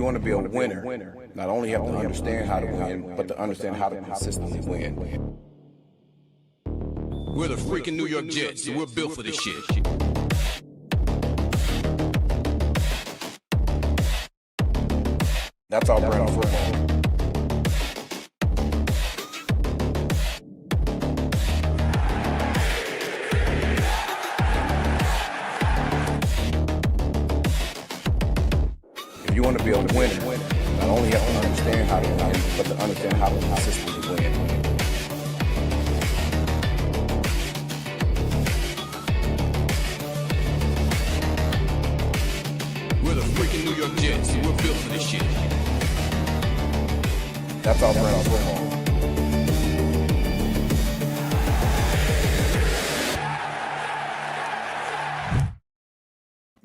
you want to be a winner, not only have to understand how to win, but to understand how to consistently win. We're the freaking New York Jets, and we're built for this shit. That's our brand of football. If you want to be a winner, not only have to understand how to win, but to understand how to consistently win. We're the freaking New York Jets, and we're built for this shit. That's our brand of football.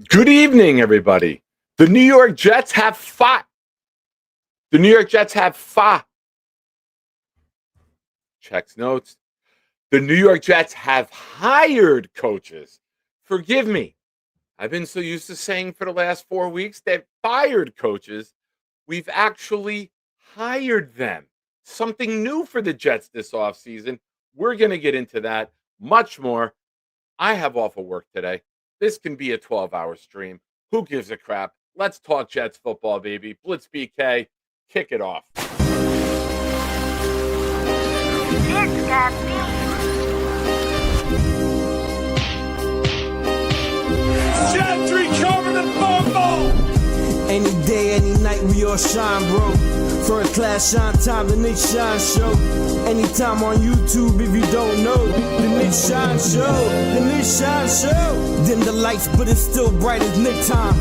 Good evening, everybody. The New York Jets have fought. Checks notes. The New York Jets have hired coaches. Forgive me. I've been so used to saying for the last 4 weeks they've fired coaches. We've actually hired them. Something new for the Jets this offseason. We're going to get into that. Much more. I have off of work today. This can be a 12-hour stream. Who gives a crap? Let's talk Jets football, baby. Blitz BK, kick it off. It's got me. Gentry covered in football! Any day, any night, we all shine, bro. First class shine time, the Nick Shine Show. Anytime on YouTube, if you don't know, the Nick Shine Show, the Nick Shine Show. Dim the lights, but it's still bright as Nick time.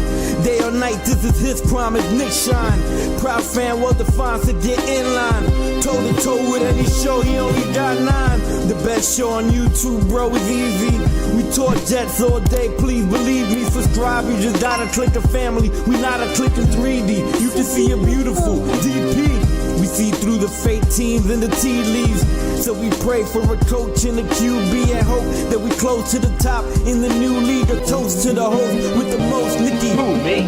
Day or night, this is his prime, it's Nick Shine. Proud fan, well defined, to get in line. Toe to toe with any show, he only got 9. The best show on YouTube, bro, is easy. We talk Jets all day, please believe me. Subscribe, you just gotta click a family. We not a click in 3D. You can see a beautiful DP. We see through the fake teams and the tea leaves. So we pray for a coach and a QB and hope that we close to the top in the new league. A toast to the host with the most, Nicky. Who, me?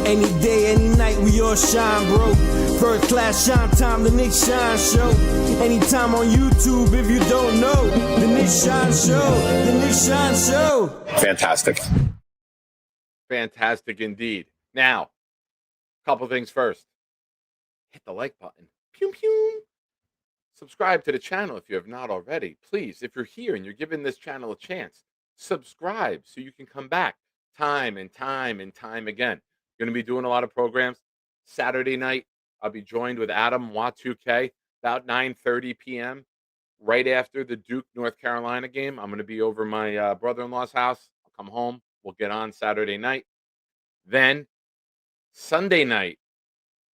Any day, any night, we all shine, bro. First class shine time, the Nick Shine Show. Anytime on YouTube, if you don't know, the Nick Shine Show, the Nick Shine Show. Fantastic. Fantastic indeed. Now, a couple things first. Hit the like button. Pew, pew. Subscribe to the channel if you have not already. Please, if you're here and you're giving this channel a chance, subscribe so you can come back time and time and time again. Going to be doing a lot of programs. Saturday night, I'll be joined with Adam Watt2K about 9:30 p.m. right after the Duke, North Carolina game. I'm going to be over my brother-in-law's house. I'll come home. We'll get on Saturday night. Then Sunday night,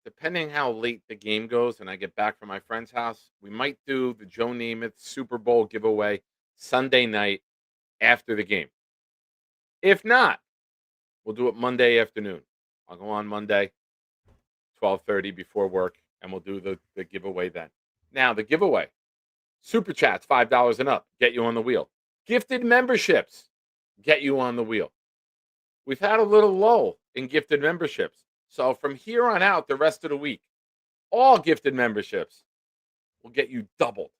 depending how late the game goes and I get back from my friend's house, we might do the Joe Namath Super Bowl giveaway Sunday night after the game. If not, we'll do it Monday afternoon. I'll go on Monday, 12:30 before work, and we'll do the giveaway then. Now, the giveaway. Super Chats, $5 and up, get you on the wheel. Gifted memberships, get you on the wheel. We've had a little lull in gifted memberships. So from here on out, the rest of the week, all gifted memberships will get you double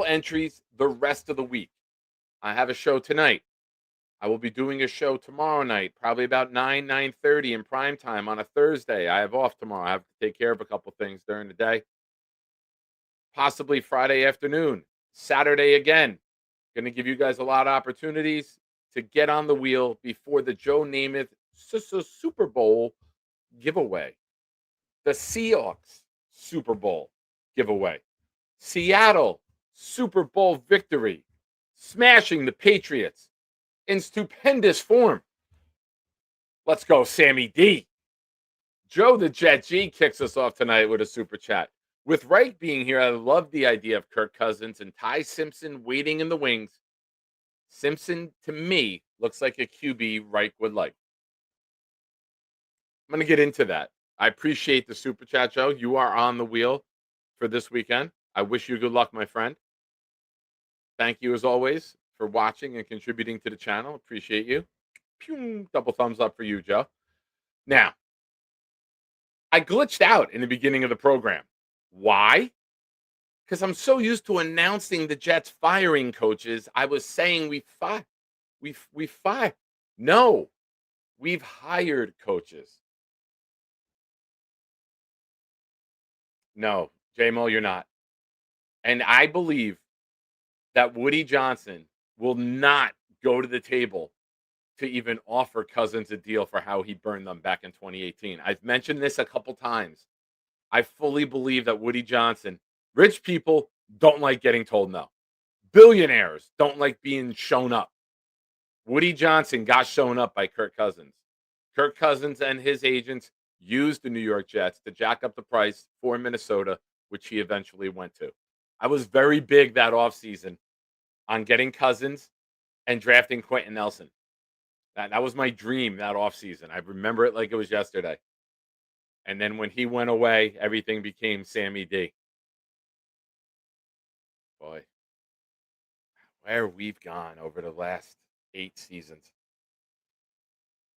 entries the rest of the week. I have a show tonight. I will be doing a show tomorrow night, probably about 9:30 in prime time on a Thursday. I have off tomorrow. I have to take care of a couple things during the day. Possibly Friday afternoon, Saturday again. Going to give you guys a lot of opportunities to get on the wheel before the Joe Namath Super Bowl giveaway. The Seahawks Super Bowl giveaway. Seattle Super Bowl victory. Smashing the Patriots in stupendous form. Let's go, Sammy D. Joe the Jet G kicks us off tonight with a super chat. With Reich being here, I love the idea of Kirk Cousins and Ty Simpson waiting in the wings. Simpson, to me, looks like a QB Reich would like. I'm going to get into that. I appreciate the super chat, Joe. You are on the wheel for this weekend. I wish you good luck, my friend. Thank you, as always, for watching and contributing to the channel. Appreciate you. Pew, double thumbs up for you, Joe. Now, I glitched out in the beginning of the program. Why? Because I'm so used to announcing the Jets firing coaches. I was saying we fire. No, we've hired coaches. No, JMO, you're not. And I believe that Woody Johnson will not go to the table to even offer Cousins a deal for how he burned them back in 2018. I've mentioned this a couple times. I fully believe that Woody Johnson, rich people don't like getting told no. Billionaires don't like being shown up. Woody Johnson got shown up by Kirk Cousins. Kirk Cousins and his agents used the New York Jets to jack up the price for Minnesota, which he eventually went to. I was very big that offseason on getting Cousins and drafting Quentin Nelson. That was my dream that offseason. I remember it like it was yesterday. And then when he went away, everything became Sammy D. Boy, where we've gone over the last 8 seasons.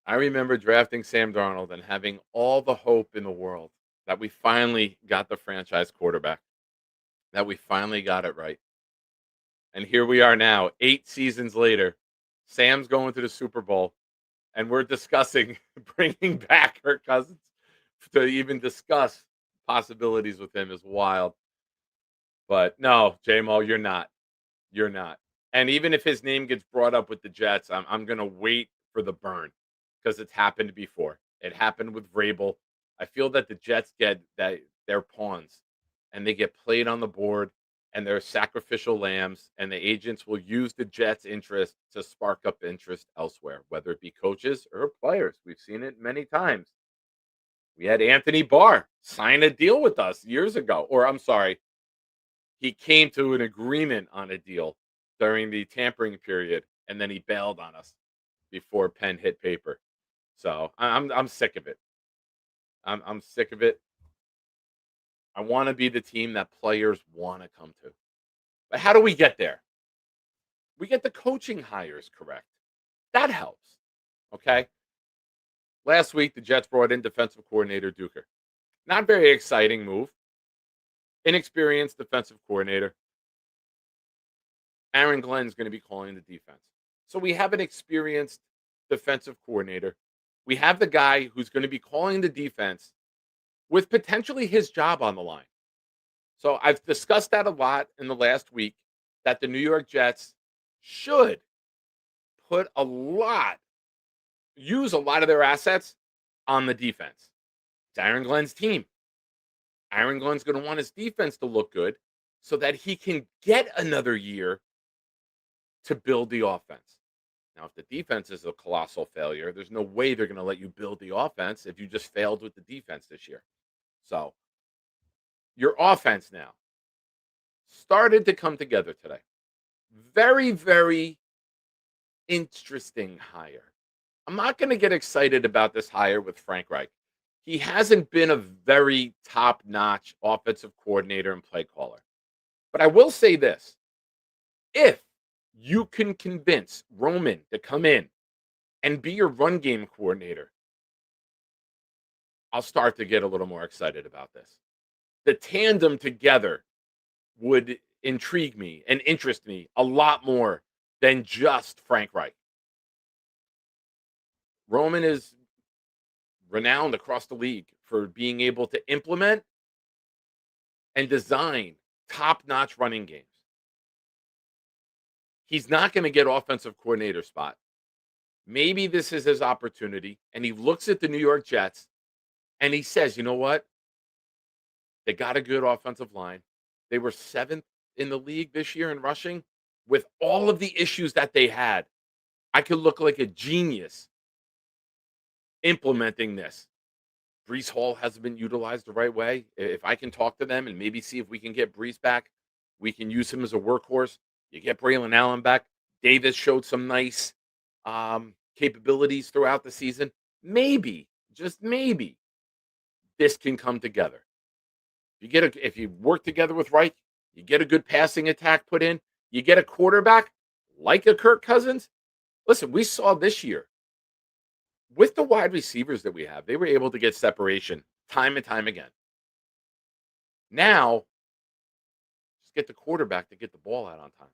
I remember drafting Sam Darnold and having all the hope in the world that we finally got the franchise quarterback, that we finally got it right. And here we are now, 8 seasons later. Sam's going to the Super Bowl, and we're discussing bringing back Kirk Cousins to even discuss possibilities with him is wild. But no, J-Mo, you're not. You're not. And even if his name gets brought up with the Jets, I'm going to wait for the burn because it's happened before. It happened with Vrabel. I feel that the Jets get that they're pawns and they get played on the board and they're sacrificial lambs, and the agents will use the Jets' interest to spark up interest elsewhere, whether it be coaches or players. We've seen it many times. We had Anthony Barr sign a deal with us years ago, or I'm sorry, he came to an agreement on a deal during the tampering period, and then he bailed on us before pen hit paper. So I'm sick of it. I'm sick of it. I want to be the team that players want to come to. But how do we get there? We get the coaching hires correct. That helps. Okay. Last week, the Jets brought in defensive coordinator Duker. Not very exciting move. Inexperienced defensive coordinator. Aaron Glenn's going to be calling the defense. So we have an experienced defensive coordinator. We have the guy who's going to be calling the defense with potentially his job on the line. So I've discussed that a lot in the last week, that the New York Jets should use a lot of their assets on the defense. It's Aaron Glenn's team. Aaron Glenn's going to want his defense to look good so that he can get another year to build the offense. Now, if the defense is a colossal failure, there's no way they're going to let you build the offense if you just failed with the defense this year. So your offense now started to come together today. Very, very interesting hire. I'm not going to get excited about this hire with Frank Reich. He hasn't been a very top-notch offensive coordinator and play caller. But I will say this. If you can convince Roman to come in and be your run game coordinator, I'll start to get a little more excited about this. The tandem together would intrigue me and interest me a lot more than just Frank Reich. Roman is renowned across the league for being able to implement and design top-notch running games. He's not going to get offensive coordinator spot. Maybe this is his opportunity, and he looks at the New York Jets and he says, you know what? They got a good offensive line. They were 7th in the league this year in rushing. With all of the issues that they had, I could look like a genius implementing this. Brees Hall hasn't been utilized the right way. If I can talk to them and maybe see if we can get Brees back, we can use him as a workhorse. You get Braylon Allen back. Davis showed some nice capabilities throughout the season. Maybe, just maybe, this can come together. If you work together with Reich, you get a good passing attack put in. You get a quarterback like a Kirk Cousins. Listen, we saw this year with the wide receivers that we have, they were able to get separation time and time again. Now, just get the quarterback to get the ball out on time.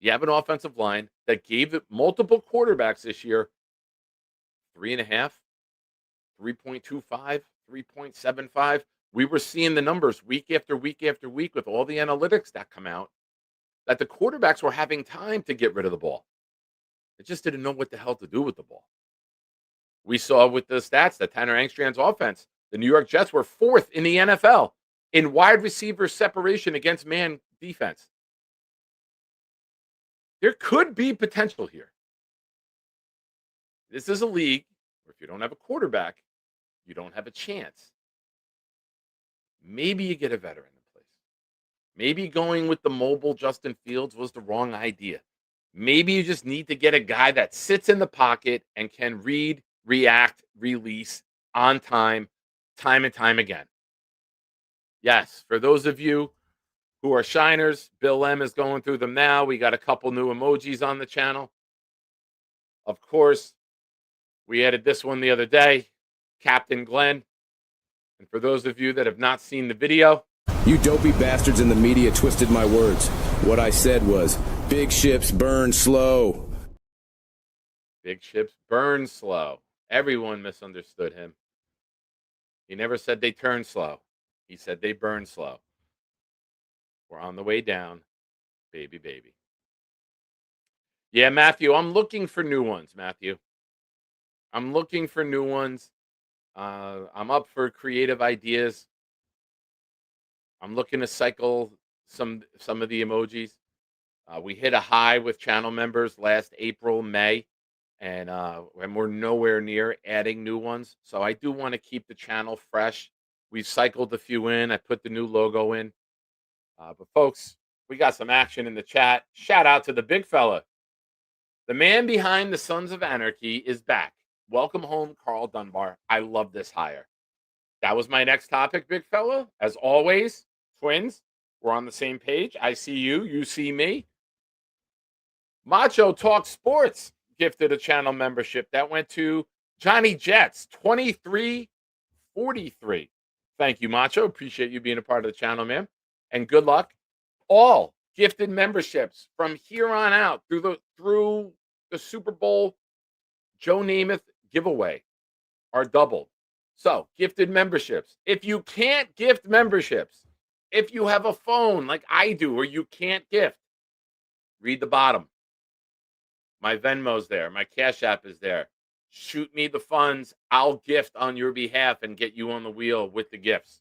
You have an offensive line that gave it multiple quarterbacks this year 3.5, 3.25, 3.75. We were seeing the numbers week after week after week with all the analytics that come out that the quarterbacks were having time to get rid of the ball. They just didn't know what the hell to do with the ball. We saw with the stats that Tanner Angstrand's offense, the New York Jets were 4th in the NFL in wide receiver separation against man defense. There could be potential here. This is a league where if you don't have a quarterback, you don't have a chance. Maybe you get a veteran in place. Maybe going with the mobile Justin Fields was the wrong idea. Maybe you just need to get a guy that sits in the pocket and can read, react, release on time and time again. Yes, for those of you who are shiners, Bill M is going through them now. We got a couple new emojis on the channel. Of course, we added this one the other day, Captain Glenn. And for those of you that have not seen the video, You dopey bastards in the media twisted my words. What I said was, big ships burn slow. big ships burn slow. Everyone misunderstood him. He never said they turn slow. He said they burn slow. We're on the way down, baby, baby. Yeah, Matthew, I'm looking for new ones, Matthew. I'm looking for new ones. I'm up for creative ideas. I'm looking to cycle some of the emojis. We hit a high with channel members last April, May, and we're nowhere near adding new ones. So I do want to keep the channel fresh. We've cycled a few in. I put the new logo in. But folks, we got some action in the chat. Shout out to the big fella. The man behind the Sons of Anarchy is back. Welcome home, Carl Dunbar. I love this hire. That was my next topic, big fella. As always, twins, we're on the same page. I see you, you see me. Macho Talk Sports gifted a channel membership. That went to Johnny Jets, 2343. Thank you, Macho. Appreciate you being a part of the channel, man. And good luck. All gifted memberships from here on out through the Super Bowl Joe Namath giveaway are doubled. So, gifted memberships. If you can't gift memberships, if you have a phone like I do or you can't gift, read the bottom. My Venmo's there. My Cash App is there. Shoot me the funds. I'll gift on your behalf and get you on the wheel with the gifts.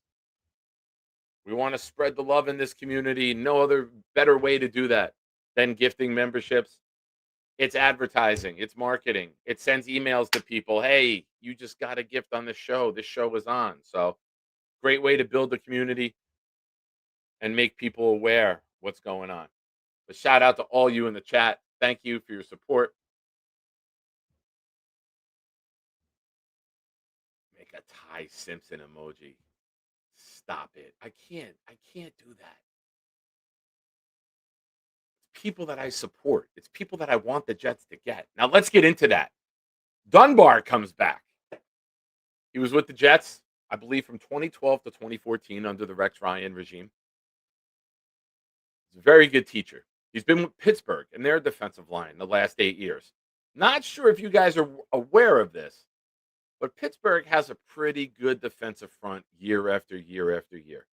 We want to spread the love in this community. No other better way to do that than gifting memberships. It's advertising. It's marketing. It sends emails to people. Hey, you just got a gift on this show. This show is on. So great way to build the community and make people aware what's going on. But shout out to all you in the chat. Thank you for your support. Make a Ty Simpson emoji. Stop it. I can't do that. It's people that I support. It's people that I want the Jets to get. Now let's get into that. Dunbar comes back. He was with the Jets, I believe, from 2012 to 2014 under the Rex Ryan regime. He's a very good teacher. He's been with Pittsburgh and their defensive line the last 8 years. Not sure if you guys are aware of this, but Pittsburgh has a pretty good defensive front year after year after year.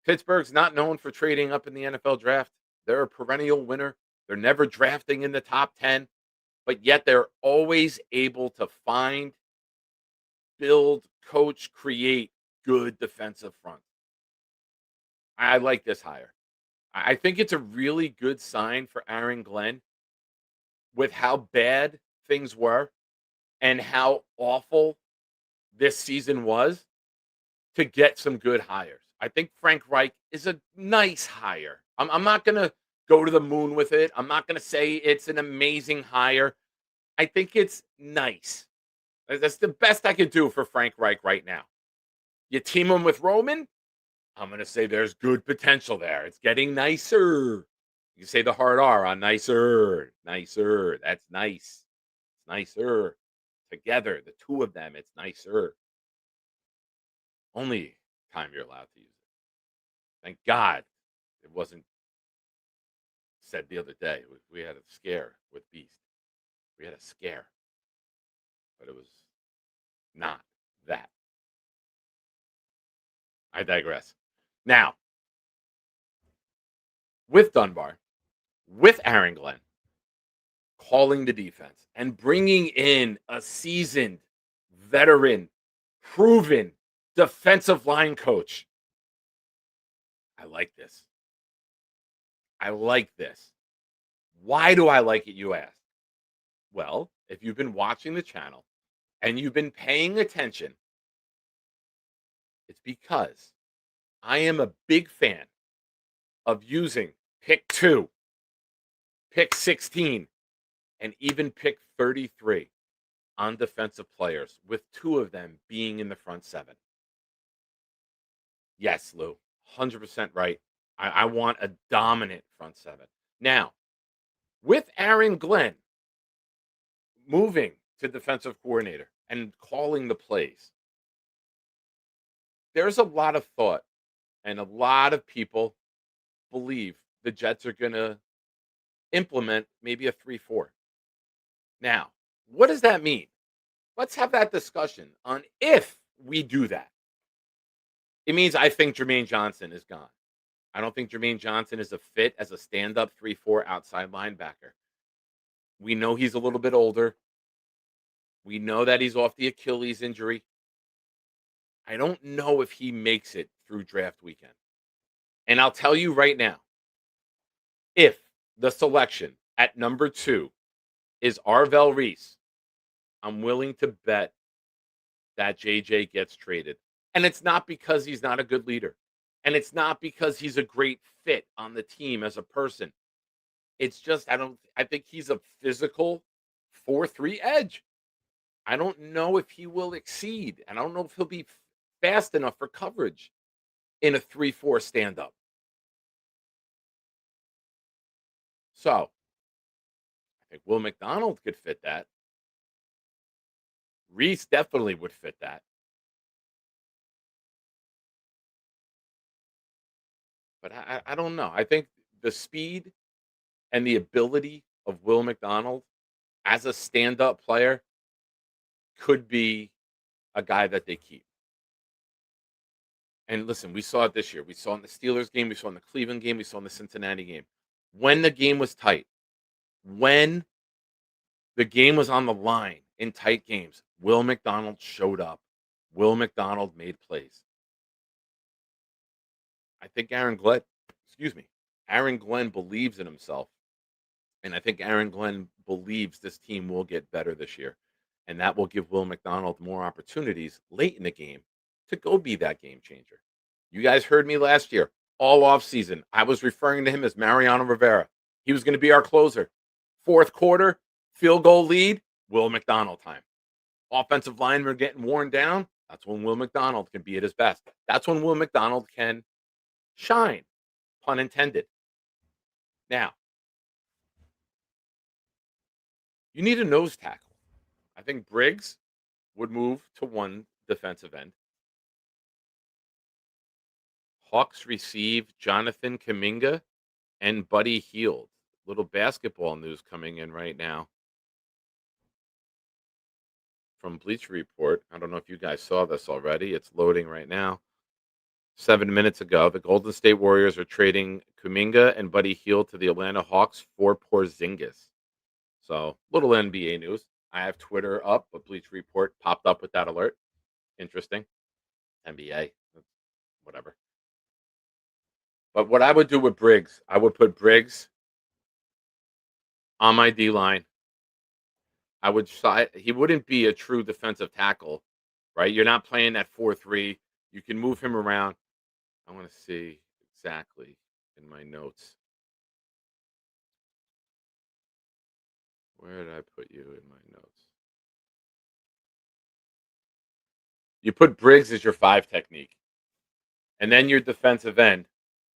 Pittsburgh's not known for trading up in the NFL draft. They're a perennial winner. They're never drafting in the top 10, but yet they're always able to find, build, coach, create good defensive front. I like this hire. I think it's a really good sign for Aaron Glenn with how bad things were and how awful this season was to get some good hires. I think Frank Reich is a nice hire. I'm not going to go to the moon with it. I'm not going to say it's an amazing hire. I think it's nice. That's the best I could do for Frank Reich right now. You team him with Roman, I'm going to say there's good potential there. It's getting nicer. You can say the hard R on nicer. Nicer. That's nice. It's nicer. Together, the two of them, it's nicer. Only time you're allowed to use it. Thank God it wasn't said the other day. We had a scare with Beast. We had a scare, but it was not that. I digress. Now, with Dunbar, with Aaron Glenn calling the defense and bringing in a seasoned, veteran, proven defensive line coach, I like this. I like this. Why do I like it, you ask? Well, if you've been watching the channel and you've been paying attention, it's because I am a big fan of using pick 2, pick 16, and even pick 33 on defensive players, with 2 of them being in the front 7. Yes, Lou, 100% right. I want a dominant front 7. Now, with Aaron Glenn moving to defensive coordinator and calling the plays, there's a lot of thought and a lot of people believe the Jets are going to implement maybe a 3-4. Now, what does that mean? Let's have that discussion on if we do that. It means I think Jermaine Johnson is gone. I don't think Jermaine Johnson is a fit as a stand-up 3-4 outside linebacker. We know he's a little bit older. We know that he's off the Achilles injury. I don't know if he makes it through draft weekend. And I'll tell you right now, if the selection at number 2 is Arvell Reese, I'm willing to bet that JJ gets traded. And it's not because he's not a good leader. And it's not because he's a great fit on the team as a person. It's just I think he's a physical 4-3 edge. I don't know if he will exceed. And I don't know if he'll be fast enough for coverage in a 3-4 stand-up. So, I think Will McDonald could fit that. Reese definitely would fit that. But I don't know. I think the speed and the ability of Will McDonald as a stand-up player could be a guy that they keep. And listen, we saw it this year. We saw it in the Steelers game. We saw it in the Cleveland game. We saw it in the Cincinnati game. When the game was tight, when the game was on the line in tight games, Will McDonald showed up. Will McDonald made plays. I think Aaron Glenn believes in himself. And I think Aaron Glenn believes this team will get better this year. And that will give Will McDonald more opportunities late in the game to go be that game changer. You guys heard me last year, all offseason. I was referring to him as Mariano Rivera. He was going to be our closer. Fourth quarter, field goal lead, Will McDonald time. Offensive linemen are getting worn down. That's when Will McDonald can be at his best. That's when Will McDonald can shine, pun intended. Now, you need a nose tackle. I think Briggs would move to one defensive end. Hawks receive Jonathan Kuminga and Buddy Hield. Little basketball news coming in right now from Bleacher Report. I don't know if you guys saw this already. It's loading right now. 7 minutes ago, the Golden State Warriors are trading Kuminga and Buddy Hield to the Atlanta Hawks for Porzingis. So, little NBA news. I have Twitter up, but Bleacher Report popped up with that alert. Interesting. NBA, whatever. But what I would do with Briggs, I would put Briggs on my D line. He wouldn't be a true defensive tackle, right? You're not playing that 4-3. You can move him around. I want to see exactly in my notes. Where did I put you in my notes? You put Briggs as your 5 technique. And then your defensive end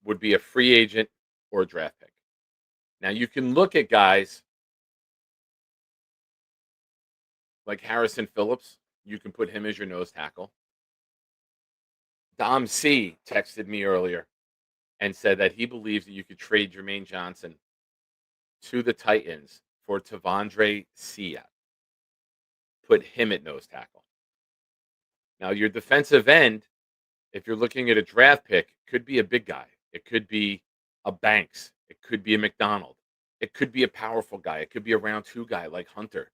would be a free agent or a draft pick. Now, you can look at guys like Harrison Phillips. You can put him as your nose tackle. Dom C texted me earlier and said that he believes that you could trade Jermaine Johnson to the Titans for Tavondre Sia. Put him at nose tackle. Now, your defensive end, if you're looking at a draft pick, could be a big guy. It could be a Banks. It could be a McDonald. It could be a powerful guy. It could be a round 2 guy like Hunter.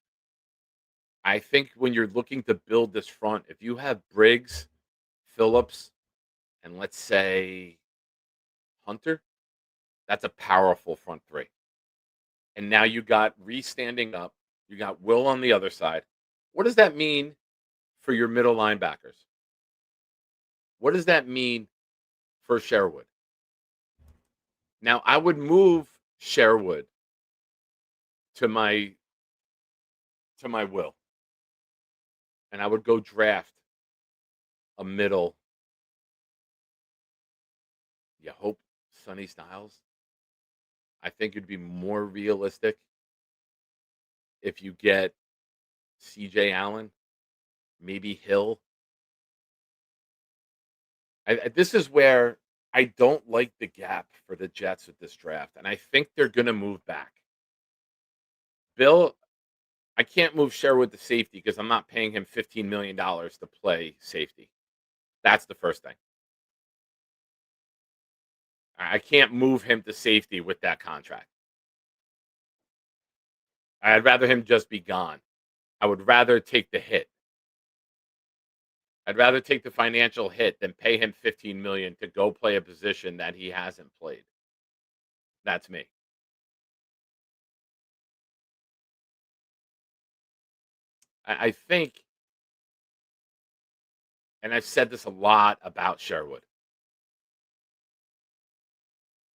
I think when you're looking to build this front, if you have Briggs, Phillips, and let's say Hunter, that's a powerful front 3. And now you got Reese standing up. You got Will on the other side. What does that mean for your middle linebackers? What does that mean for Sherwood? Now, I would move Sherwood to my Will. And I would go draft a middle. You hope Sonny Styles. I think it'd be more realistic if you get CJ Allen, maybe Hill. This is where I don't like the gap for the Jets with this draft, and I think they're going to move back. Bill, I can't move Sherwood to safety because I'm not paying him $15 million to play safety. That's the first thing. I can't move him to safety with that contract. I'd rather him just be gone. I would rather take the hit. I'd rather take the financial hit than pay him $15 million to go play a position that he hasn't played. That's me. I think, and I've said this a lot about Sherwood,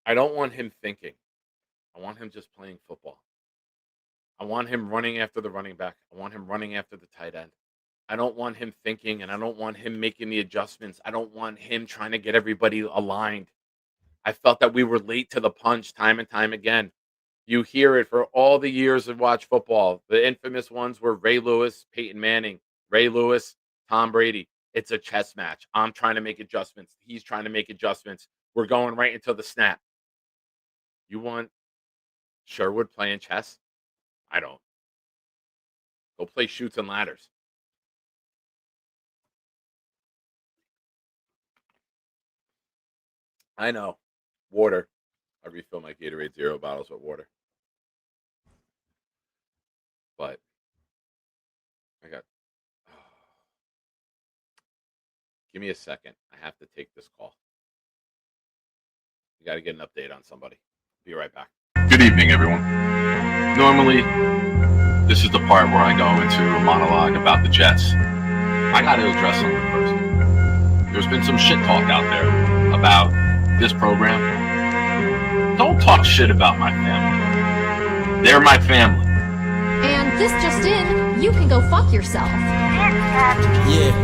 I don't want him thinking. I want him just playing football. I want him running after the running back. I want him running after the tight end. I don't want him thinking, and I don't want him making the adjustments. I don't want him trying to get everybody aligned. I felt that we were late to the punch time and time again. You hear it for all the years of watch football. The infamous ones were Ray Lewis, Peyton Manning, Ray Lewis, Tom Brady. It's a chess match. I'm trying to make adjustments. He's trying to make adjustments. We're going right until the snap. You want Sherwood playing chess? I don't. Go play Chutes and Ladders. I know. Water. I refill my Gatorade Zero bottles with water. But I got. Give me a second. I have to take this call. You got to get an update on somebody. Be right back. Good evening, everyone. Normally, this is the part where I go into a monologue about the Jets. I got to address something first. There's been some shit talk out there about this program. Don't talk shit about my family. They're my family. And this just in, you can go fuck yourself. Yeah.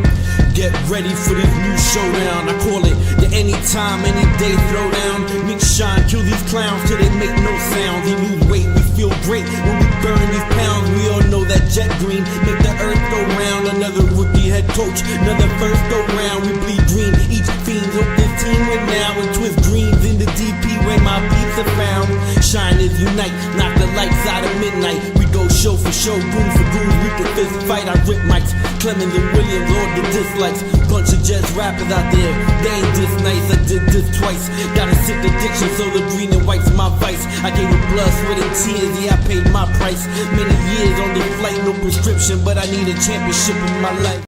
Get ready for this new showdown. I call it the anytime, any day throwdown. Nick Shine, kill these clowns till they make no sound. They lose weight, we feel great when we burn these pounds. We all know that jet green make the earth go round. Another rookie head coach, another first go round. We bleed green, each fiend hope this team win now. And twist greens in the DP when my beats are found. Shine is unite, knock the lights out of midnight. We go show for show, goon for goon. We can fist fight, I rip mics. Clemens and Williams, all the dislikes. Bunch of Jets rappers out there, they ain't this nice. I did this twice. Got a sick addiction, so the green and white's my vice. I gave it blood, sweat, and tears. Yeah, I paid my price. Many years on this flight, no prescription, but I need a championship in my life.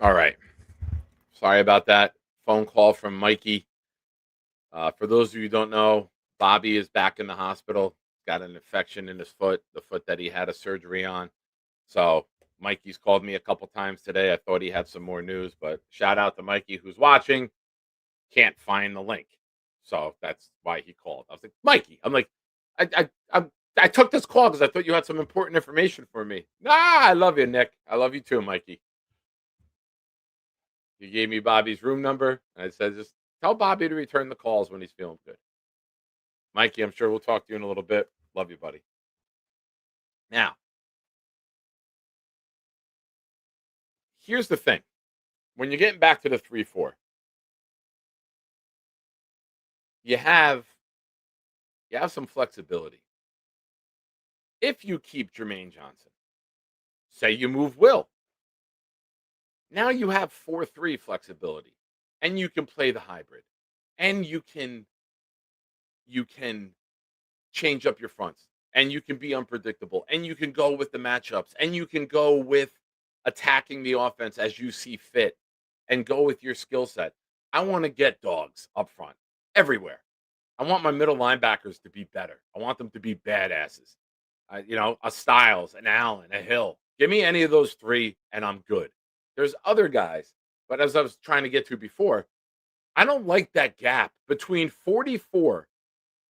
All right. Sorry about that. Phone call from Mikey. For those of you who don't know, Bobby is back in the hospital. Got an infection in his foot, the foot that he had a surgery on. So Mikey's called me a couple times today. I thought he had some more news, but shout out to Mikey who's watching. Can't find the link. So that's why he called. I was like, Mikey, I'm like, I took this call because I thought you had some important information for me. Nah, I love you, Nick. I love you too, Mikey. He gave me Bobby's room number. And I said, just tell Bobby to return the calls when he's feeling good. Mikey, I'm sure we'll talk to you in a little bit. Love you, buddy. Now, here's the thing. When you're getting back to the 3-4, you have some flexibility. If you keep Jermaine Johnson, say you move Will, now you have 4-3 flexibility, and you can play the hybrid, and you can change up your fronts, and you can be unpredictable, and you can go with the matchups, and you can go with attacking the offense as you see fit, and go with your skill set. I want to get dogs up front everywhere. I want my middle linebackers to be better. I want them to be badasses. A Styles, an Allen, a Hill. Give me any of those three, and I'm good. There's other guys, but as I was trying to get to before, I don't like that gap between 44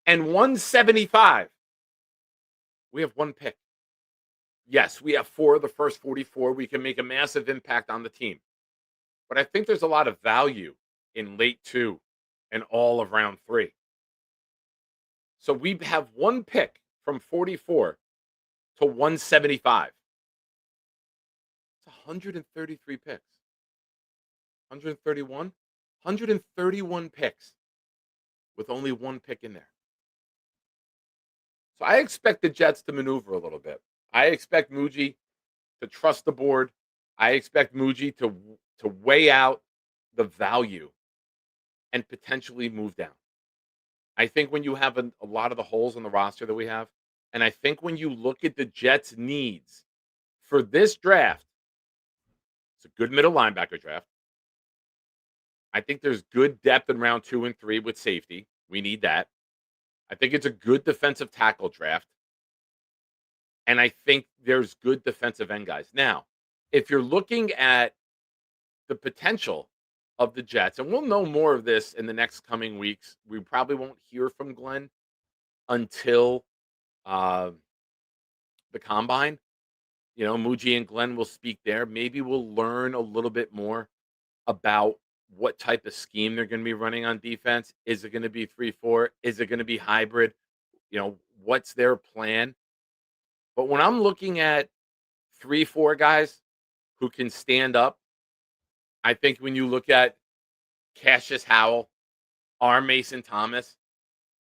and 175. We have one pick. Yes, we have 4 of the first 44. We can make a massive impact on the team. But I think there's a lot of value in late 2 and all of round 3. So we have one pick from 44 to 175. It's 133 picks. 131? 131 picks with only one pick in there. So I expect the Jets to maneuver a little bit. I expect Muji to trust the board. I expect Muji to weigh out the value and potentially move down. I think when you have a lot of the holes in the roster that we have, and I think when you look at the Jets' needs for this draft, it's a good middle linebacker draft. I think there's good depth in round 2 and 3 with safety. We need that. I think it's a good defensive tackle draft. And I think there's good defensive end guys. Now, if you're looking at the potential of the Jets, and we'll know more of this in the next coming weeks. We probably won't hear from Glenn until the combine. Muji and Glenn will speak there. Maybe we'll learn a little bit more about what type of scheme they're going to be running on defense. Is it going to be 3-4? Is it going to be hybrid? What's their plan? But when I'm looking at 3-4 guys who can stand up, I think when you look at Cassius Howell, R. Mason Thomas,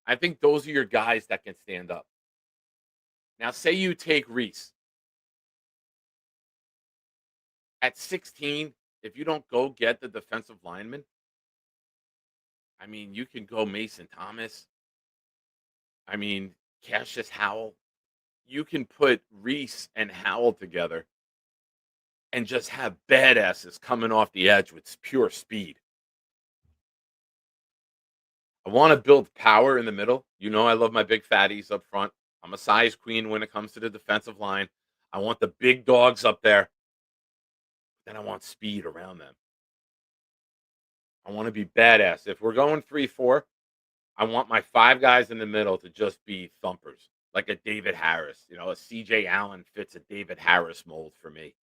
I think those are your guys that can stand up. Now, say you take Reese. At 16, if you don't go get the defensive lineman, you can go Mason Thomas. Cassius Howell. You can put Reese and Howell together and just have badasses coming off the edge with pure speed. I want to build power in the middle. I love my big fatties up front. I'm a size queen when it comes to the defensive line. I want the big dogs up there. Then I want speed around them. I want to be badass. If we're going 3-4, I want my 5 guys in the middle to just be thumpers, like a David Harris. A CJ Allen fits a David Harris mold for me.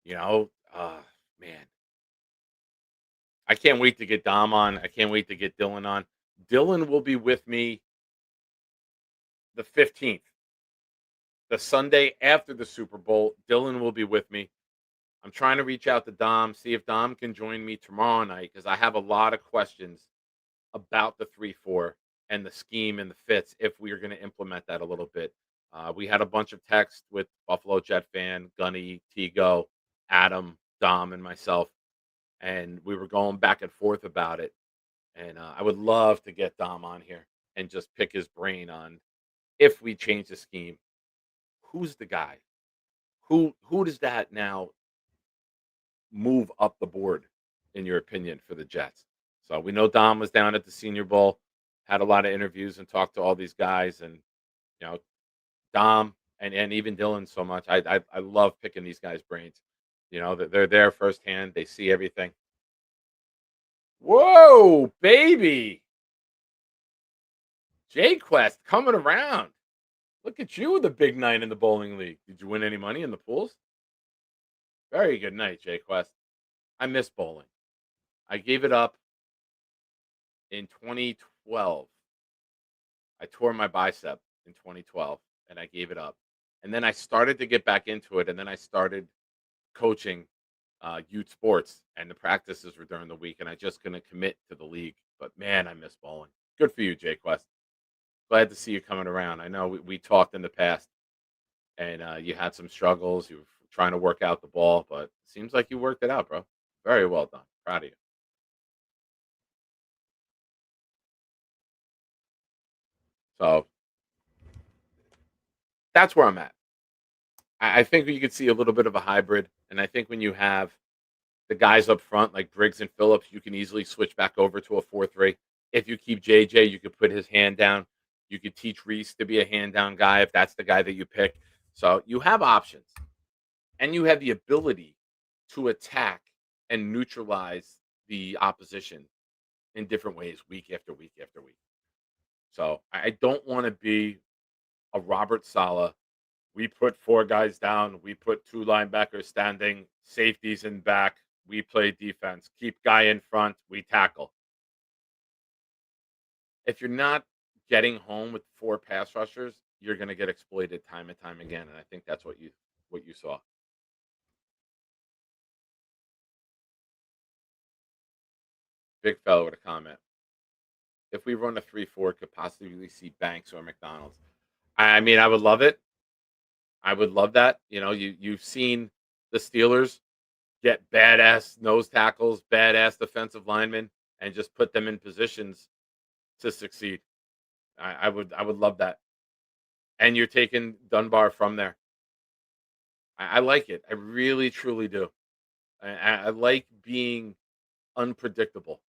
Man. I can't wait to get Dom on. I can't wait to get Dylan on. Dylan will be with me the 15th, the Sunday after the Super Bowl. Dylan will be with me. I'm trying to reach out to Dom, see if Dom can join me tomorrow night, because I have a lot of questions about the 3-4 and the scheme and the fits if we are going to implement that a little bit. We had a bunch of texts with Buffalo Jet fan, Gunny, Tigo, Adam, Dom, and myself, and we were going back and forth about it. And I would love to get Dom on here and just pick his brain on, if we change the scheme, who's the guy? Who does that now move up the board, in your opinion, for the Jets? So we know Dom was down at the Senior Bowl, had a lot of interviews and talked to all these guys, and Dom and even Dylan so much. I love picking these guys' brains. They're there firsthand. They see everything. Whoa, baby! J-Quest coming around. Look at you with the big night in the bowling league. Did you win any money in the pools? Very good night, J-Quest. I miss bowling. I gave it up in 2012. I tore my bicep in 2012, and I gave it up. And then I started to get back into it, and then I started coaching youth sports, and the practices were during the week, and I just couldn't commit to the league But man, I miss bowling. Good for you, Jay Quest. Glad to see you coming around. I know we talked in the past, and you had some struggles. You were trying to work out the ball, but seems like you worked it out, bro. Very well done. Proud of you. So that's where I'm at. I think you could see a little bit of a hybrid, and I think when you have the guys up front like Briggs and Phillips, you can easily switch back over to a 4-3. If you keep JJ, you could put his hand down. You could teach Reese to be a hand down guy if that's the guy that you pick. So you have options, and you have the ability to attack and neutralize the opposition in different ways week after week after week. So I don't want to be a Robert Sala. We put four guys down. We put two linebackers standing, safeties in back. We play defense. Keep guy in front. We tackle. If you're not getting home with four pass rushers, you're going to get exploited time and time again. And I think that's what you saw. Big fellow with a comment. If we run a 3-4, could possibly see Banks or McDonald's. I mean, I would love it. I would love that. You know, you've seen the Steelers get badass nose tackles, badass defensive linemen, and just put them in positions to succeed. I would love that. And you're taking Dunbar from there. I like it. I really truly do. I like being unpredictable.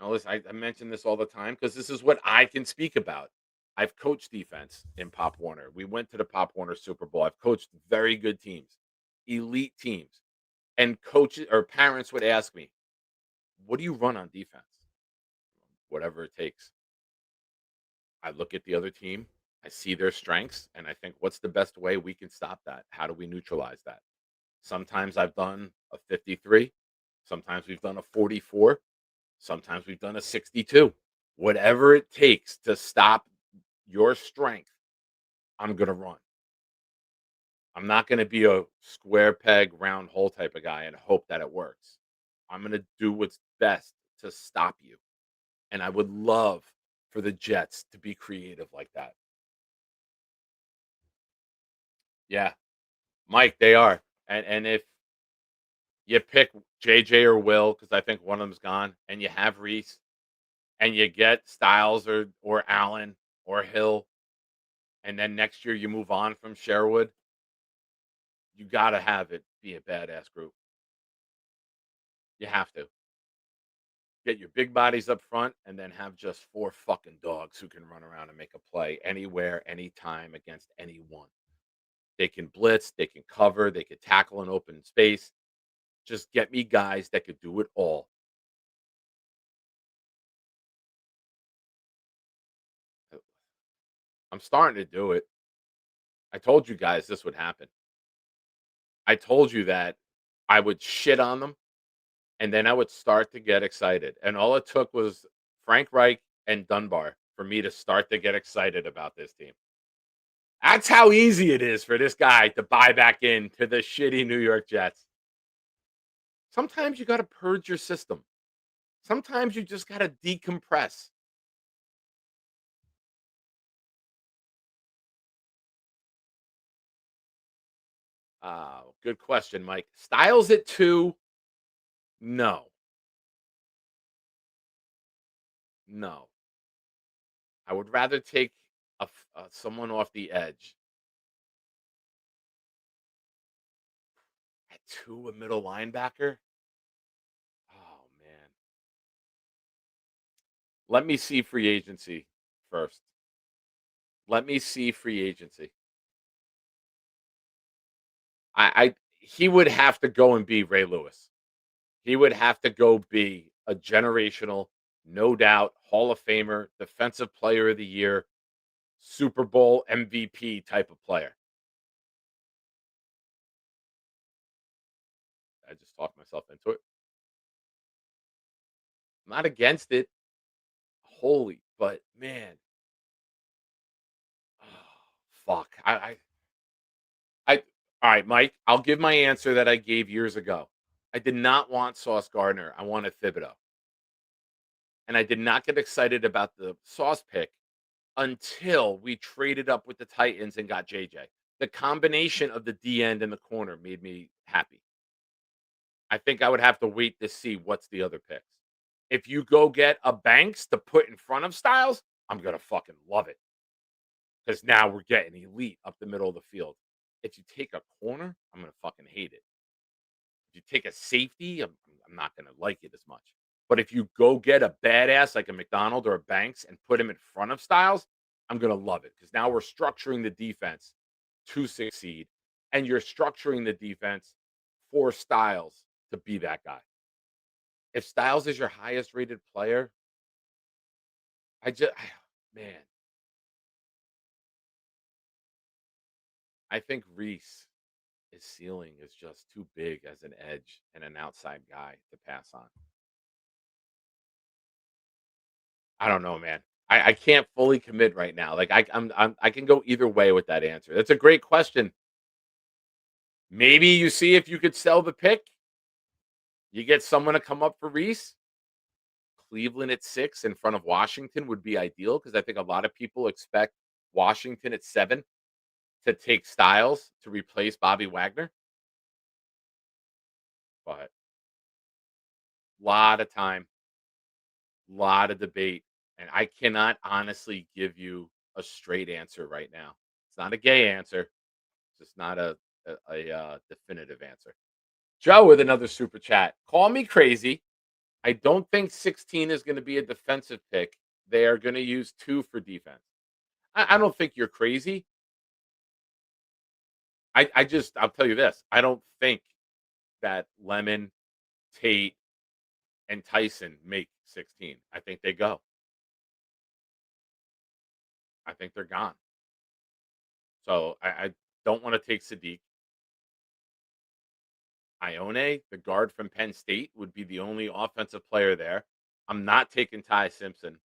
Now, listen, I mention this all the time because this is what I can speak about. I've coached defense in Pop Warner. We went to the Pop Warner Super Bowl. I've coached very good teams, elite teams, and coaches or parents would ask me, "What do you run on defense?" Whatever it takes. I look at the other team, I see their strengths, and I think, what's the best way we can stop that? How do we neutralize that? Sometimes I've done a 53, sometimes we've done a 44, sometimes we've done a 62. Whatever it takes to stop your strength, I'm going to run. I'm not going to be a square peg, round hole type of guy and hope that it works. I'm going to do what's best to stop you. And I would love for the Jets to be creative like that. Yeah, Mike, they are. And if you pick JJ or Will, because I think one of them's gone, and you have Reese, and you get Styles or Allen or Hill, and then next year you move on from Sherwood, you got to have it be a badass group. You have to. Get your big bodies up front and then have just four fucking dogs who can run around and make a play anywhere, anytime against anyone. They can blitz, they can cover, they could tackle in open space. Just get me guys that could do it all. I'm starting to do it. I told you guys this would happen. I told you that I would shit on them and then I would start to get excited. And all it took was Frank Reich and Dunbar for me to start to get excited about this team. That's how easy it is for this guy to buy back into the shitty New York Jets. Sometimes you got to purge your system. Sometimes you just got to decompress. Good question, Mike. Styles at 2? No. No. I would rather take someone off the edge. At 2, a middle linebacker? Oh, man. Let me see free agency first. Let me see free agency. I he would have to go and be Ray Lewis. He would have to go be a generational, no doubt, Hall of Famer, defensive player of the year, Super Bowl MVP type of player. I just talked myself into it. I'm not against it. Holy, but man, oh, fuck. I. All right, Mike. I'll give my answer that I gave years ago. I did not want Sauce Gardner. I wanted Thibodeau. and I did not get excited about the Sauce pick until we traded up with the Titans and got JJ. The combination of the D end and the corner made me happy. I think I would have to wait to see what's the other picks. If you go get a Banks to put in front of Styles, I'm gonna fucking love it because now we're getting elite up the middle of the field. If you take a corner, I'm gonna fucking hate it. If you take a safety, I'm not gonna like it as much. But if you go get a badass like a McDonald or a Banks and put him in front of Styles, I'm gonna love it because now we're structuring the defense to succeed, and you're structuring the defense for Styles to be that guy. If Styles is your highest rated player, I just man, I think Reese his ceiling is just too big as an edge and an outside guy to pass on. I don't know, man. I can't fully commit right now. Like I can go either way with that answer. That's a great question. Maybe you see if you could sell the pick. You get someone to come up for Reese. Cleveland at 6 in front of Washington would be ideal because I think a lot of people expect Washington at 7 to take Styles to replace Bobby Wagner. But lot of time, lot of debate, and I cannot honestly give you a straight answer right now. It's not a gay answer. It's just not a definitive answer. Joe with another super chat. Call me crazy. I don't think 16 is going to be a defensive pick. They are going to use 2 for defense. I don't think you're crazy. I'll tell you this. I don't think that Lemon, Tate, and Tyson make 16. I think they go. I think they're gone. So I don't want to take Sadiq. Ione, the guard from Penn State, would be the only offensive player there. I'm not taking Ty Simpson.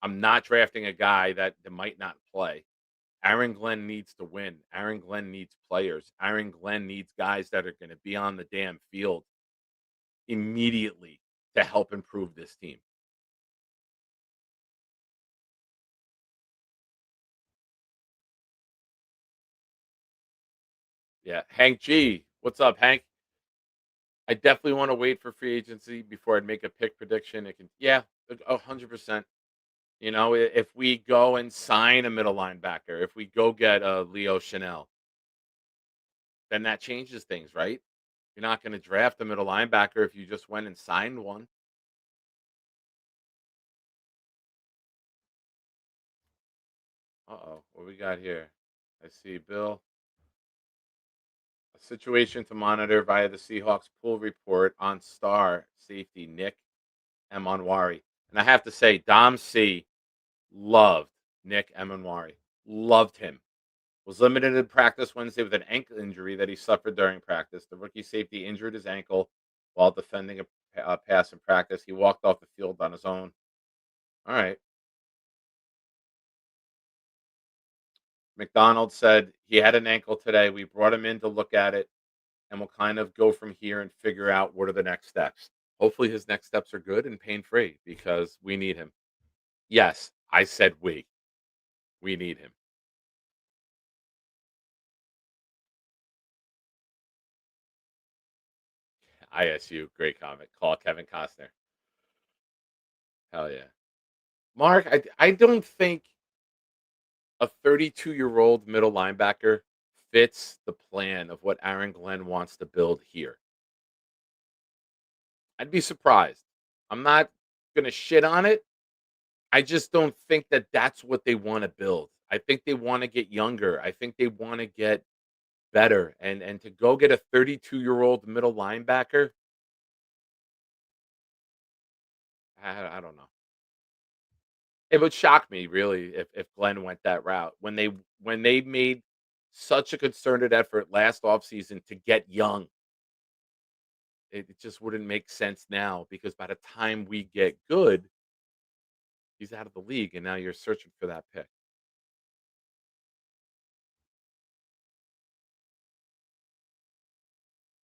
I'm not drafting a guy that might not play. Aaron Glenn needs to win. Aaron Glenn needs players. Aaron Glenn needs guys that are going to be on the damn field immediately to help improve this team. Yeah. Hank G. What's up, Hank? I definitely want to wait for free agency before I'd make a pick prediction. It can, yeah, 100%. You know, if we go and sign a middle linebacker, if we go get a Leo Chanel, then that changes things, right? You're not going to draft a middle linebacker if you just went and signed one. Uh-oh, what we got here? I see, Bill. A situation to monitor via the Seahawks pool report on star safety Nick Emanwari. And I have to say, Dom C loved Nick Emanwari. Loved him. Was limited in practice Wednesday with an ankle injury that he suffered during practice. The rookie safety injured his ankle while defending a pass in practice. He walked off the field on his own. All right. McDonald said he had an ankle today. We brought him in to look at it, and we'll kind of go from here and figure out what are the next steps. Hopefully, his next steps are good and pain free because we need him. Yes, I said we. We need him. ISU, great comment. Call Kevin Costner. Hell yeah. Mark, I don't think a 32-year-old middle linebacker fits the plan of what Aaron Glenn wants to build here. I'd be surprised. I'm not going to shit on it. I just don't think that that's what they want to build. I think they want to get younger. I think they want to get better. And to go get a 32-year-old middle linebacker, I don't know. It would shock me really if Glenn went that route when they made such a concerted effort last offseason to get young. It just wouldn't make sense now because by the time we get good, he's out of the league, and now you're searching for that pick.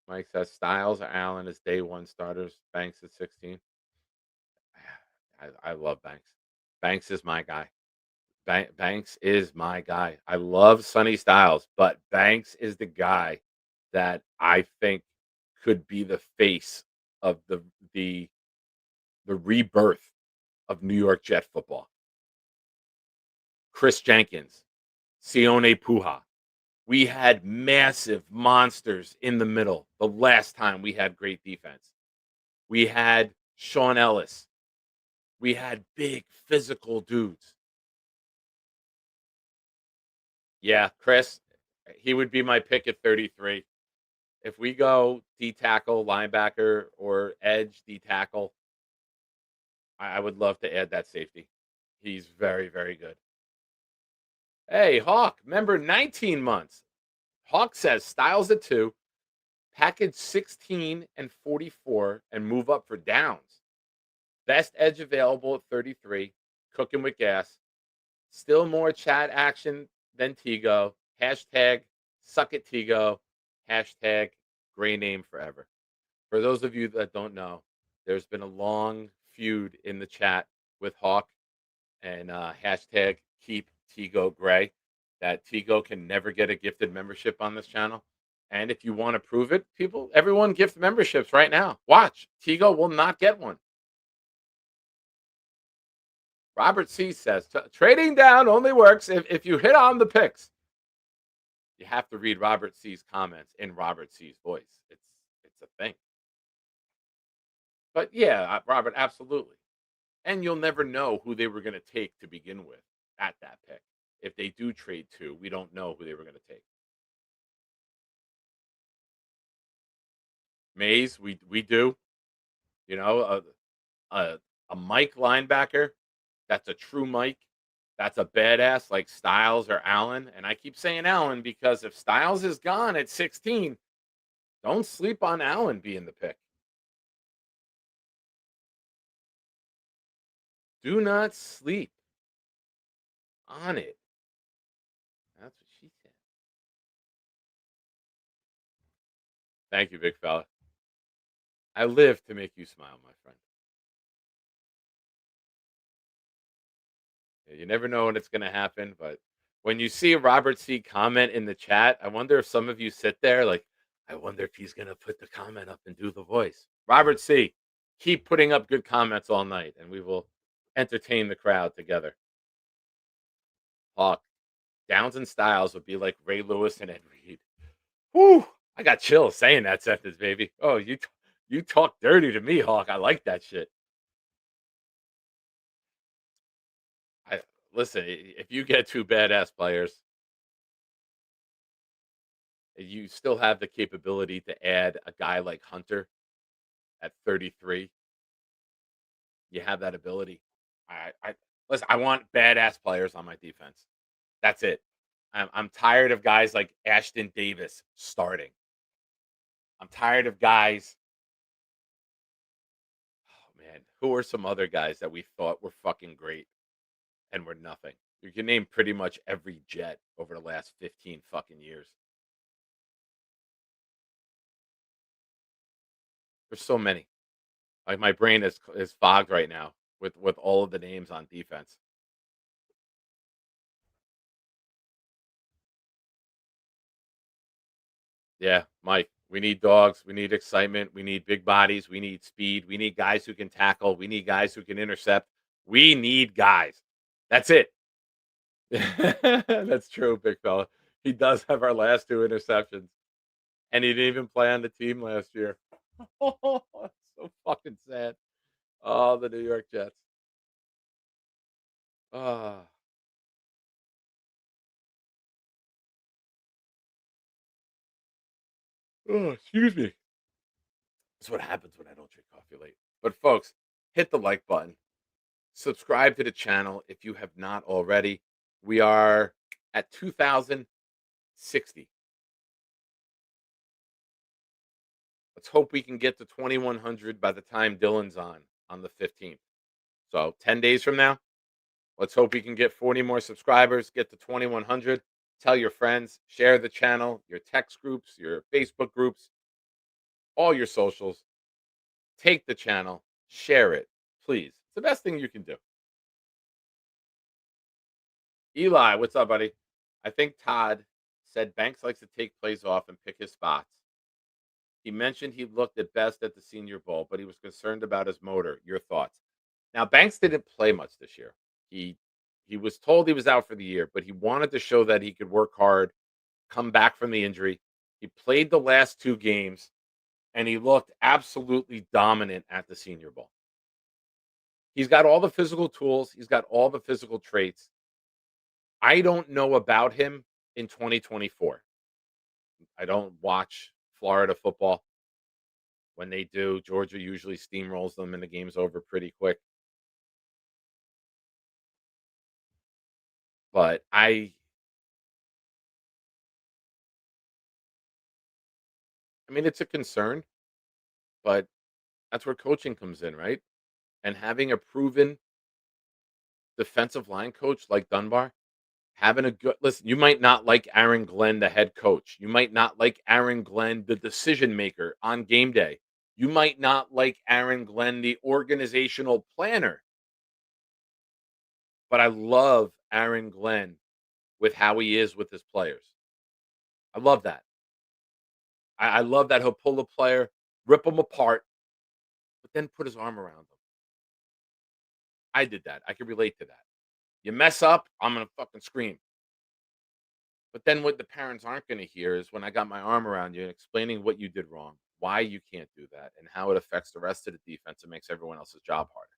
Mike says Styles or Allen as day one starters. Banks at 16. I love Banks. Banks is my guy. Banks is my guy. I love Sonny Styles, but Banks is the guy that I think could be the face of the the rebirth of New York Jet football. Chris Jenkins, Sione Puha. We had massive monsters in the middle the last time we had great defense. We had Sean Ellis. We had big physical dudes. Yeah, Chris, he would be my pick at 33. If we go D tackle, linebacker, or edge D tackle, I would love to add that safety. He's very, very good. Hey, Hawk, member 19 months. Hawk says Styles at 2, package 16 and 44, and move up for downs. Best edge available at 33, cooking with gas. Still more chat action than Tigo. Hashtag suck it Tigo. Hashtag gray name forever. For those of you that don't know, there's been a long feud in the chat with Hawk and hashtag keep Tigo gray. That Tigo can never get a gifted membership on this channel. And if you want to prove it, people, everyone gift memberships right now. Watch. Tigo will not get one. Robert C says trading down only works if you hit on the picks. You have to read Robert C's comments in Robert C's voice. It's a thing. But yeah, Robert, absolutely. And you'll never know who they were going to take to begin with at that pick. If they do trade 2, we don't know who they were going to take. Mays, we do. You know, a Mike linebacker, that's a true Mike. That's a badass like Styles or Allen. And I keep saying Allen because if Styles is gone at 16, don't sleep on Allen being the pick. Do not sleep on it. That's what she said. Thank you, big fella. I live to make you smile, my friend. You never know when it's going to happen, but when you see Robert C comment in the chat, I wonder if some of you sit there like, I wonder if he's going to put the comment up and do the voice. Robert C, keep putting up good comments all night, and we will entertain the crowd together. Hawk, Downs and Styles would be like Ray Lewis and Ed Reed. Whew, I got chills saying that sentence, baby. Oh, you talk dirty to me, Hawk. I like that shit. Listen, if you get 2 badass players, you still have the capability to add a guy like Hunter at 33. You have that ability. I listen. I want badass players on my defense. That's it. I'm tired of guys like Ashton Davis starting. I'm tired of guys. Oh man, who are some other guys that we thought were fucking great and were nothing? You can name pretty much every Jet over the last 15 fucking years. There's so many. Like my brain is fogged right now with all of the names on defense. Yeah, Mike, we need dogs. We need excitement. We need big bodies. We need speed. We need guys who can tackle. We need guys who can intercept. We need guys. That's it. That's true, big fella. He does have our last 2 interceptions, and he didn't even play on the team last year. Oh, that's so fucking sad. Oh, the New York Jets. Ah. Oh, excuse me. That's what happens when I don't drink coffee late. But folks, hit the like button. Subscribe to the channel if you have not already. We are at 2,060. Let's hope we can get to 2,100 by the time Dylan's on the 15th. So 10 days from now, let's hope we can get 40 more subscribers, get to 2,100. Tell your friends, share the channel, your text groups, your Facebook groups, all your socials. Take the channel, share it, please. the best thing you can do. Eli, what's up, buddy? I think Todd said Banks likes to take plays off and pick his spots. He mentioned he looked at best at the Senior Bowl, but he was concerned about his motor. Your thoughts? Now, Banks didn't play much this year. He was told he was out for the year, but he wanted to show that he could work hard, come back from the injury. He played the last 2 games, and he looked absolutely dominant at the Senior Bowl. He's got all the physical tools. He's got all the physical traits. I don't know about him in 2024. I don't watch Florida football. When they do, Georgia usually steamrolls them and the game's over pretty quick. But I mean, it's a concern, but that's where coaching comes in, right? And having a proven defensive line coach like Dunbar, having a good listen, you might not like Aaron Glenn, the head coach. You might not like Aaron Glenn, the decision maker on game day. You might not like Aaron Glenn, the organizational planner. But I love Aaron Glenn with how he is with his players. I love that. I love that he'll pull a player, rip them apart, but then put his arm around them. I did that. I can relate to that. You mess up, I'm gonna fucking scream. But then what the parents aren't gonna hear is when I got my arm around you and explaining what you did wrong, why you can't do that, and how it affects the rest of the defense and makes everyone else's job harder.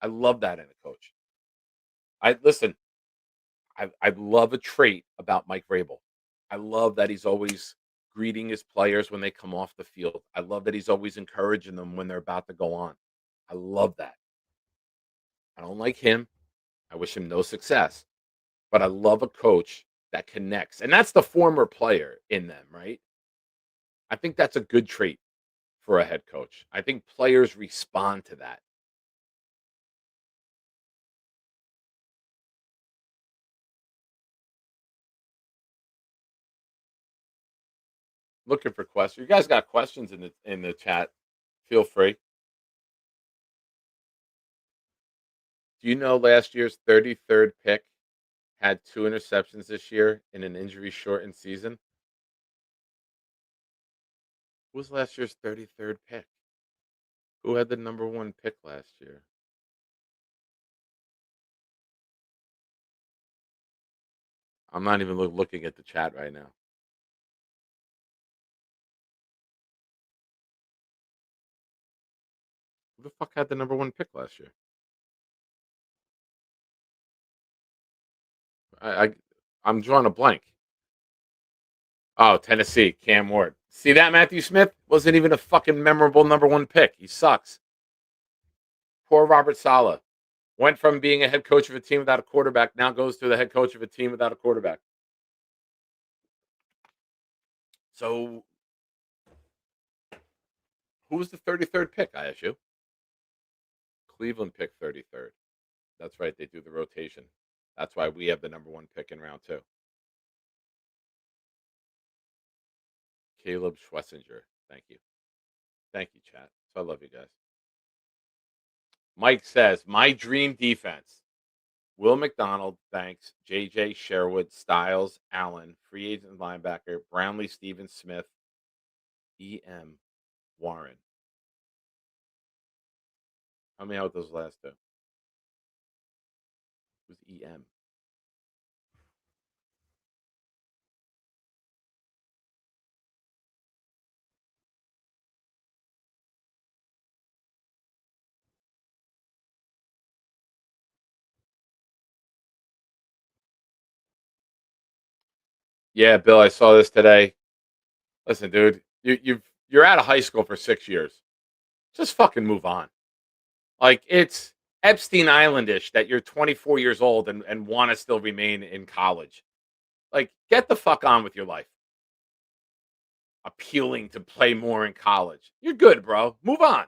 I love that in a coach. I listen. I love a trait about Mike Vrabel. I love that he's always greeting his players when they come off the field. I love that he's always encouraging them when they're about to go on. I love that. I don't like him. I wish him no success. But I love a coach that connects. And that's the former player in them, right? I think that's a good trait for a head coach. I think players respond to that. Looking for questions. You guys got questions in the chat? Feel free. Do you know last year's 33rd pick had 2 interceptions this year in an injury shortened season? Who was last year's 33rd pick? Who had the number 1 pick last year? I'm not even looking at the chat right now. Who the fuck had the number 1 pick last year? I I'm drawing a blank. Oh, Tennessee, Cam Ward. See that, Matthew Smith? Wasn't even a fucking memorable number 1 pick. He sucks. Poor Robert Saleh. Went from being a head coach of a team without a quarterback, now goes to the head coach of a team without a quarterback. So, who was the 33rd pick, I ask you? Cleveland picked 33rd. That's right, they do the rotation. That's why we have the number 1 pick in round 2. Caleb Schwessinger. Thank you. Thank you, chat. So I love you guys. Mike says, my dream defense. Will McDonald, Banks, JJ Sherwood, Styles, Allen, free agent linebacker, Brownlee, Stevens, Smith, EM, Warren. Help me out with those last 2. Who's EM? Yeah, Bill, I saw this today. Listen, dude, you're out of high school for 6 years. Just fucking move on. Like, it's Epstein Islandish that you're 24 years old and want to still remain in college. Like, get the fuck on with your life. Appealing to play more in college. You're good, bro. Move on.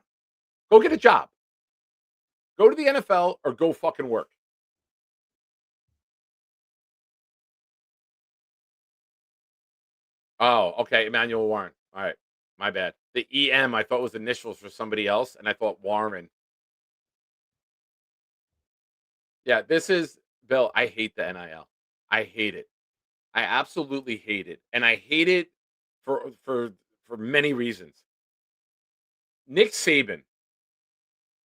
Go get a job. Go to the NFL or go fucking work. Oh, okay. Emmanuel Warren. All right. My bad. The EM I thought was initials for somebody else, and I thought Warren. Yeah, this is Bill. I hate the NIL. I hate it. I absolutely hate it, and I hate it for many reasons. Nick Saban,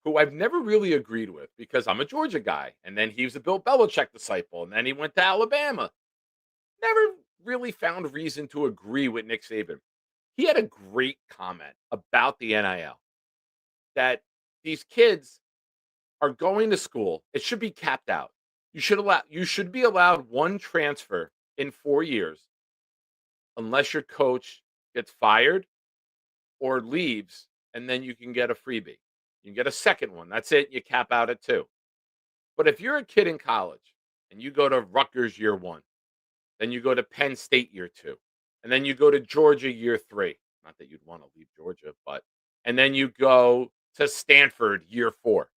who I've never really agreed with because I'm a Georgia guy, and then he was a Bill Belichick disciple, and then he went to Alabama. Never really found reason to agree with Nick Saban. He had a great comment about the NIL that these kids are going to school. It should be capped out. You should be allowed one transfer in 4 years unless your coach gets fired or leaves, and then you can get a freebie. You can get a second one. That's it. You cap out at 2. But if you're a kid in college and you go to Rutgers year 1, then you go to Penn State year 2, and then you go to Georgia year 3. Not that you'd want to leave Georgia, but and then you go to Stanford year 4.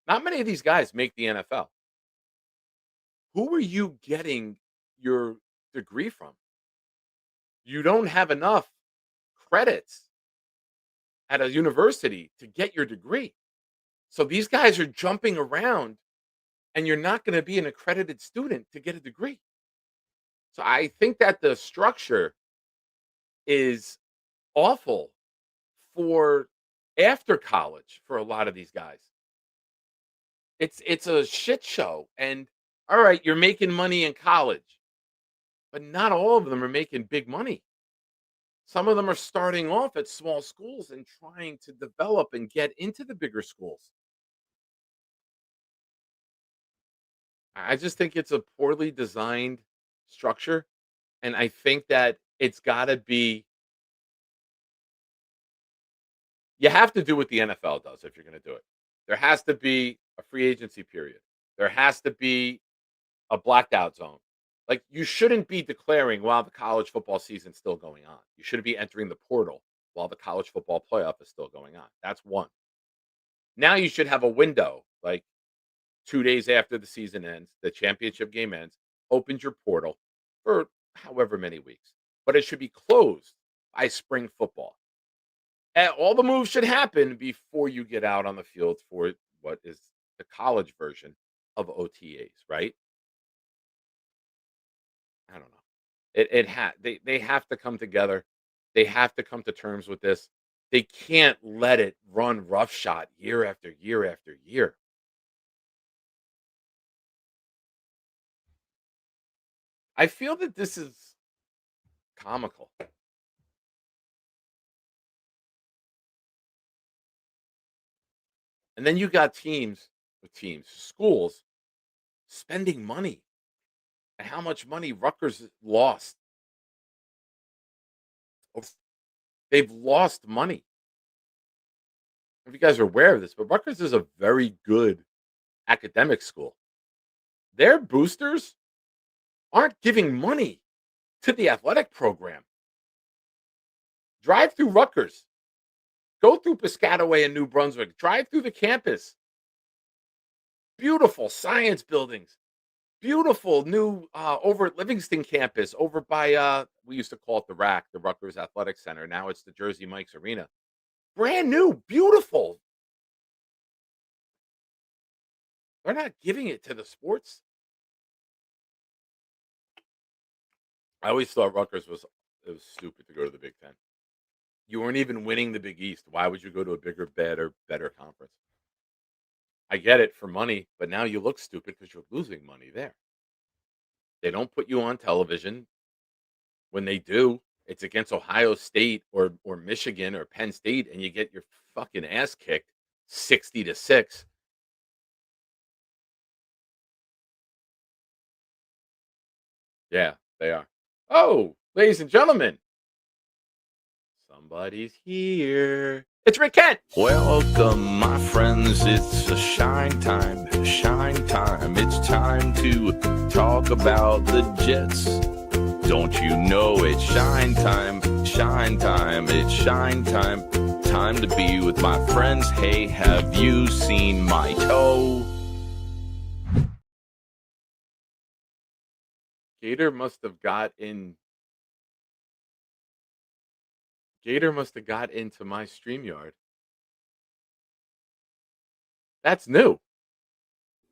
Not many of these guys make the NFL. Who are you getting your degree from? You don't have enough credits at a university to get your degree. So these guys are jumping around, and you're not going to be an accredited student to get a degree. So I think that the structure is awful for after college for a lot of these guys. It's a shit show. And all right, you're making money in college, but not all of them are making big money. Some of them are starting off at small schools and trying to develop and get into the bigger schools. I just think it's a poorly designed structure. And I think that it's got to be, you have to do what the NFL does if you're going to do it. There has to be a free agency period, there has to be a blacked out zone. Like, you shouldn't be declaring while the college football season's still going on. You shouldn't be entering the portal while the college football playoff is still going on. That's one. Now you should have a window, like 2 days after the season ends, the championship game ends, opens your portal for however many weeks, but it should be closed by spring football. And all the moves should happen before you get out on the field for what is the college version of OTAs, right? I don't know. They have to come together. They have to come to terms with this. They can't let it run roughshod year after year after year. I feel that this is comical. And then you got schools spending money, and how much money Rutgers lost. They've lost money. If you guys are aware of this, but Rutgers is a very good academic school. Their boosters aren't giving money to the athletic program. Drive through Rutgers, go through Piscataway and New Brunswick, drive through the campus. Beautiful science buildings, beautiful new over at Livingston campus, over by we used to call it the RAC, the Rutgers Athletic Center. Now it's the Jersey Mike's Arena. Brand new, beautiful. They're not giving it to the sports. I always thought Rutgers was, it was stupid to go to the Big Ten. You weren't even winning the Big East. Why would you go to a bigger, better conference? I get it for money, but now you look stupid because you're losing money there. They don't put you on television. When they do, it's against Ohio State or Michigan or Penn State, and you get your fucking ass kicked 60-6. Yeah, they are. Oh, ladies and gentlemen, somebody's here. It's Rick Kent. Welcome, my friends. It's a shine time. Shine time. It's time to talk about the Jets. Don't you know it's shine time? Shine time. It's shine time. Time to be with my friends. Hey, have you seen my toe? Gator must have got in. Gator must have got into my StreamYard. That's new.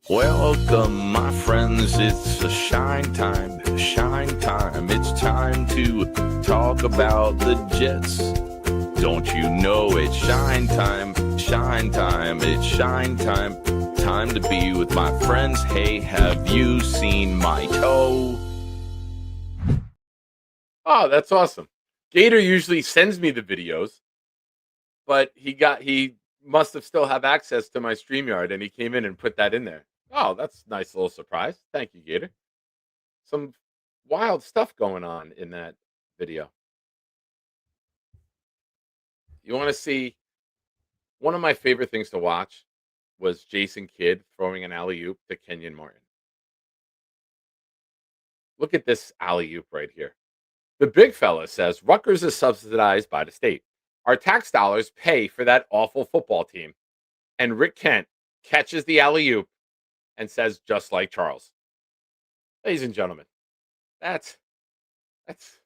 Welcome, my friends, it's a shine time, shine time. It's time to talk about the Jets. Don't you know it's shine time, it's shine time. Time to be with my friends. Hey, have you seen my toe? Oh, that's awesome. Gator usually sends me the videos, but he must have still have access to my StreamYard, and he came in and put that in there. Oh, that's a nice little surprise. Thank you, Gator. Some wild stuff going on in that video. You want to see one of my favorite things to watch was Jason Kidd throwing an alley oop to Kenyon Martin. Look at this alley oop right here. The big fella says Rutgers is subsidized by the state. Our tax dollars pay for that awful football team. And Rick Kent catches the alley oop and says, just like Charles. Ladies and gentlemen, that's that's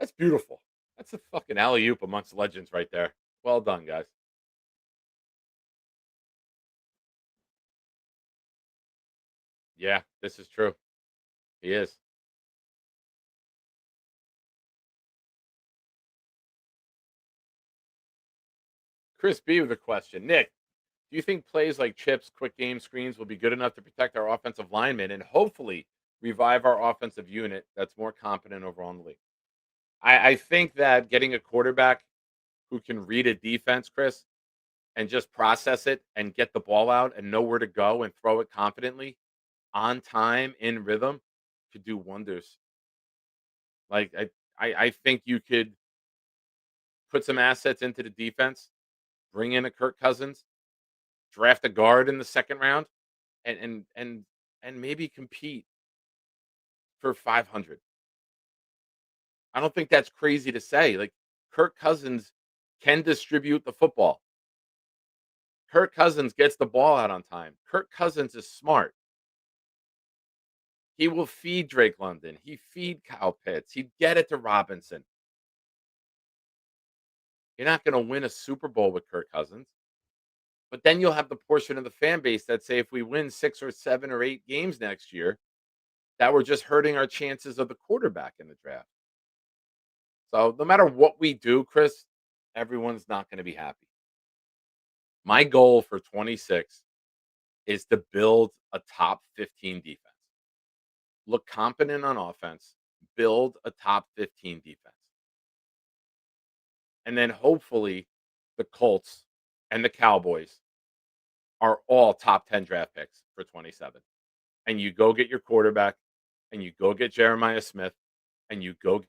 that's beautiful. That's a fucking alley oop amongst legends right there. Well done, guys. Yeah, this is true. He is. Chris B with a question. Nick, do you think plays like chips, quick game screens will be good enough to protect our offensive linemen and hopefully revive our offensive unit that's more competent overall in the league? I think that getting a quarterback who can read a defense, Chris, and just process it and get the ball out and know where to go and throw it confidently on time in rhythm could do wonders. Like I think you could put some assets into the defense, bring in a Kirk Cousins, draft a guard in the second round, and and maybe compete for 500. I don't think that's crazy to say. Like Kirk Cousins can distribute the football. Kirk Cousins gets the ball out on time. Kirk Cousins is smart. He will feed Drake London. He feed Kyle Pitts. He'd get it to Robinson. You're not going to win a Super Bowl with Kirk Cousins, but then you'll have the portion of the fan base that say if we win 6 or 7 or 8 games next year, that we're just hurting our chances of the quarterback in the draft. So no matter what we do, Chris, everyone's not going to be happy. My goal for 26 is to build a top 15 defense. Look competent on offense, build a top 15 defense. And then hopefully the Colts and the Cowboys are all top 10 draft picks for 27. And you go get your quarterback and you go get Jeremiah Smith and you go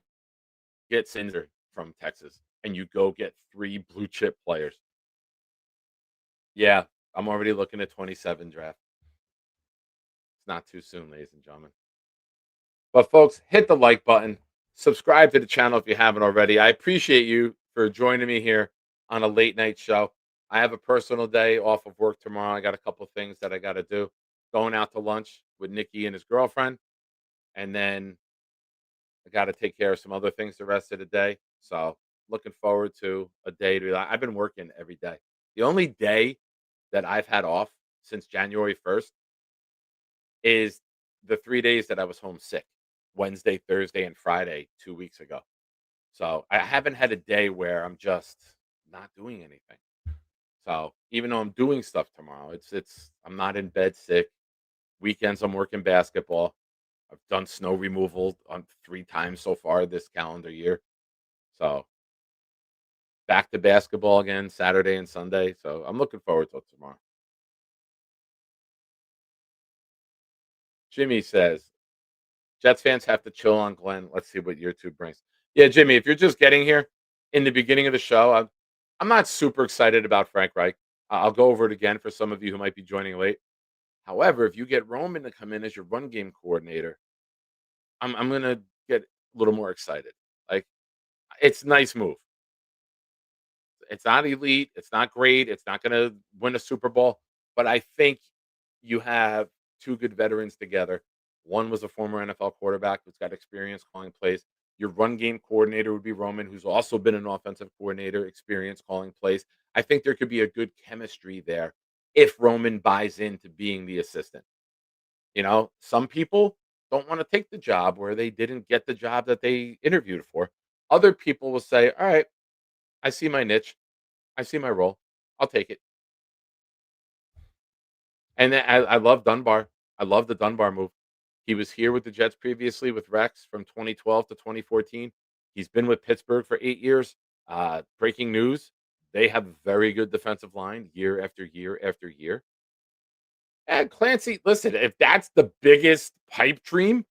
get Cinder from Texas and you go get 3 blue chip players. Yeah, I'm already looking at 27 draft. It's not too soon, ladies and gentlemen. But folks, hit the like button. Subscribe to the channel if you haven't already. I appreciate you for joining me here on a late night show. I have a personal day off of work tomorrow. I got a couple things that I got to do. Going out to lunch with Nikki and his girlfriend. And then I got to take care of some other things the rest of the day. So looking forward to a day to I've been working every day. The only day that I've had off since January 1st is the 3 days that I was home sick. Wednesday, Thursday, and Friday 2 weeks ago. So I haven't had a day where I'm just not doing anything. So even though I'm doing stuff tomorrow, it's I'm not in bed sick. Weekends I'm working basketball. I've done snow removal on 3 times so far this calendar year. So back to basketball again Saturday and Sunday. So I'm looking forward to it tomorrow. Jimmy says, Jets fans have to chill on Glenn. Let's see what YouTube brings. Yeah, Jimmy, if you're just getting here in the beginning of the show, I'm not super excited about Frank Reich. I'll go over it again for some of you who might be joining late. However, if you get Roman to come in as your run game coordinator, I'm gonna get a little more excited. Like it's a nice move. It's not elite. It's not great. It's not gonna win a Super Bowl. But I think you have 2 good veterans together. One was a former NFL quarterback who's got experience calling plays. Your run game coordinator would be Roman, who's also been an offensive coordinator, experience calling plays. I think there could be a good chemistry there if Roman buys into being the assistant. Some people don't want to take the job where they didn't get the job that they interviewed for. Other people will say, all right, I see my niche. I see my role. I'll take it. And then I love Dunbar. I love the Dunbar move. He was here with the Jets previously with Rex from 2012 to 2014. He's been with Pittsburgh for 8 years. Breaking news: they have a very good defensive line year after year after year. And Clancy, listen, if that's the biggest pipe dream,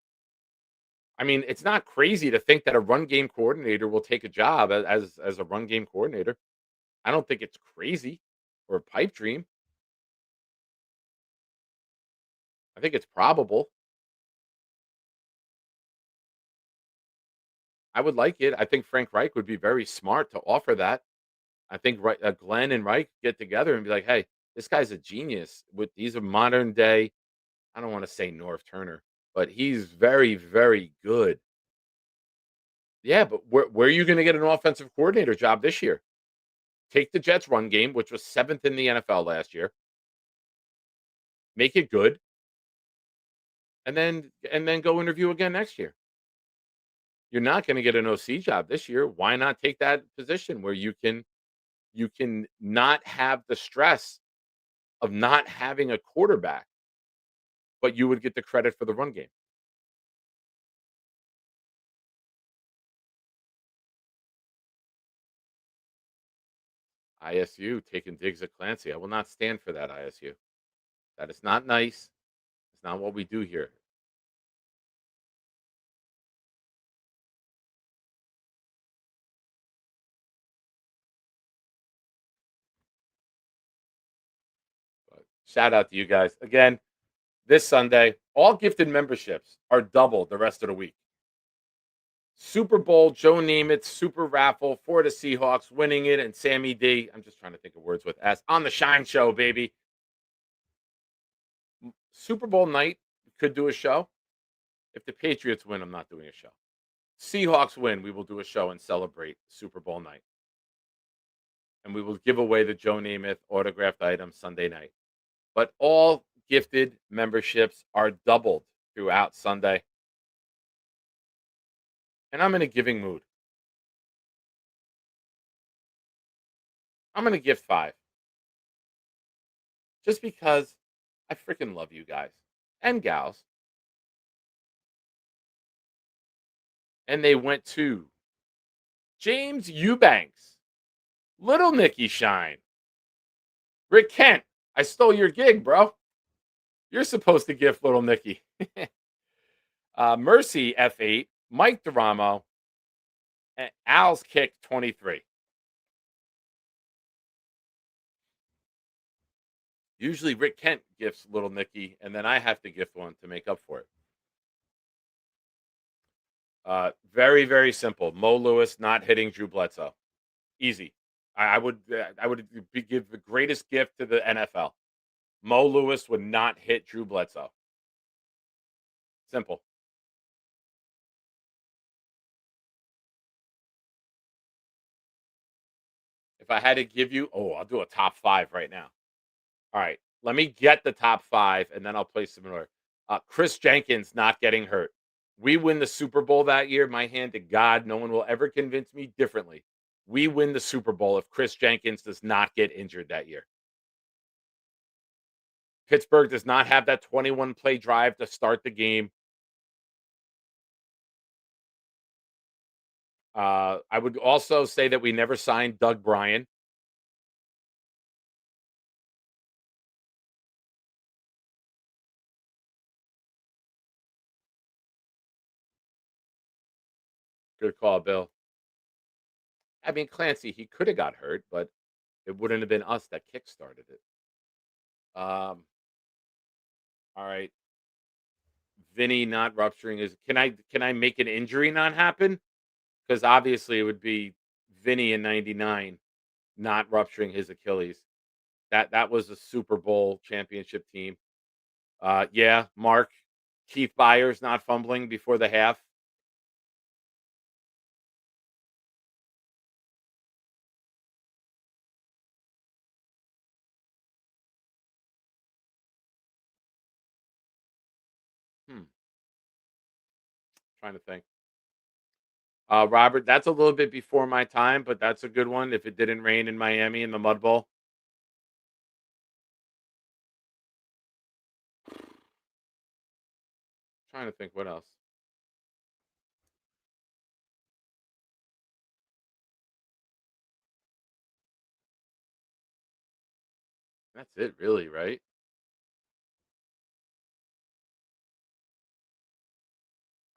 I mean, it's not crazy to think that a run game coordinator will take a job as a run game coordinator. I don't think it's crazy or a pipe dream. I think it's probable. I would like it. I think Frank Reich would be very smart to offer that. I think Glenn and Reich get together and be like, "Hey, this guy's a genius. With these are modern day. I don't want to say North Turner, but he's very, very good. Yeah, but where are you going to get an offensive coordinator job this year? Take the Jets run game, which was seventh in the NFL last year, make it good, and then go interview again next year. You're not going to get an OC job this year. Why not take that position where you can not have the stress of not having a quarterback, but you would get the credit for the run game. ISU taking digs at Clancy. I will not stand for that, ISU. That is not nice. It's not what we do here. But shout out to you guys. Again, this Sunday, all gifted memberships are double the rest of the week. Super Bowl, Joe Namath, Super Raffle for the Seahawks, winning it, and Sammy D. I'm just trying to think of words with S on the Shine Show, baby. Super Bowl night, could do a show. If the Patriots win, I'm not doing a show. Seahawks win, we will do a show and celebrate Super Bowl night. And we will give away the Joe Namath autographed item Sunday night. But all gifted memberships are doubled throughout Sunday. And I'm in a giving mood. I'm going to gift 5. Just because I freaking love you guys and gals. And they went to James Eubanks, Little Nicky Shine, Rick Kent. I stole your gig, bro. You're supposed to gift Little Nicky. Mercy F8, Mike Duramo, and Al's Kick 23. Usually Rick Kent gifts Little Nicky, and then I have to gift one to make up for it. Very, very simple. Mo Lewis not hitting Drew Bledsoe. Easy. I would give the greatest gift to the NFL. Mo Lewis would not hit Drew Bledsoe. Simple. If I had to give you, I'll do a top 5 right now. All right, let me get the top 5, and then I'll play some more. Chris Jenkins not getting hurt. We win the Super Bowl that year. My hand to God, no one will ever convince me differently. We win the Super Bowl if Chris Jenkins does not get injured that year. Pittsburgh does not have that 21-play drive to start the game. I would also say that we never signed Doug Bryan. Good call, Bill. I mean, Clancy, he could have got hurt, but it wouldn't have been us that kick-started it. All right. Vinny not rupturing his. Can I make an injury not happen? Because obviously it would be Vinny in '99 not rupturing his Achilles. That was a Super Bowl championship team. Yeah, Mark Keith Byers not fumbling before the half. Trying to think. Robert, that's a little bit before my time, but that's a good one. If it didn't rain in Miami in the Mud Bowl. Trying to think what else. That's it, really, right?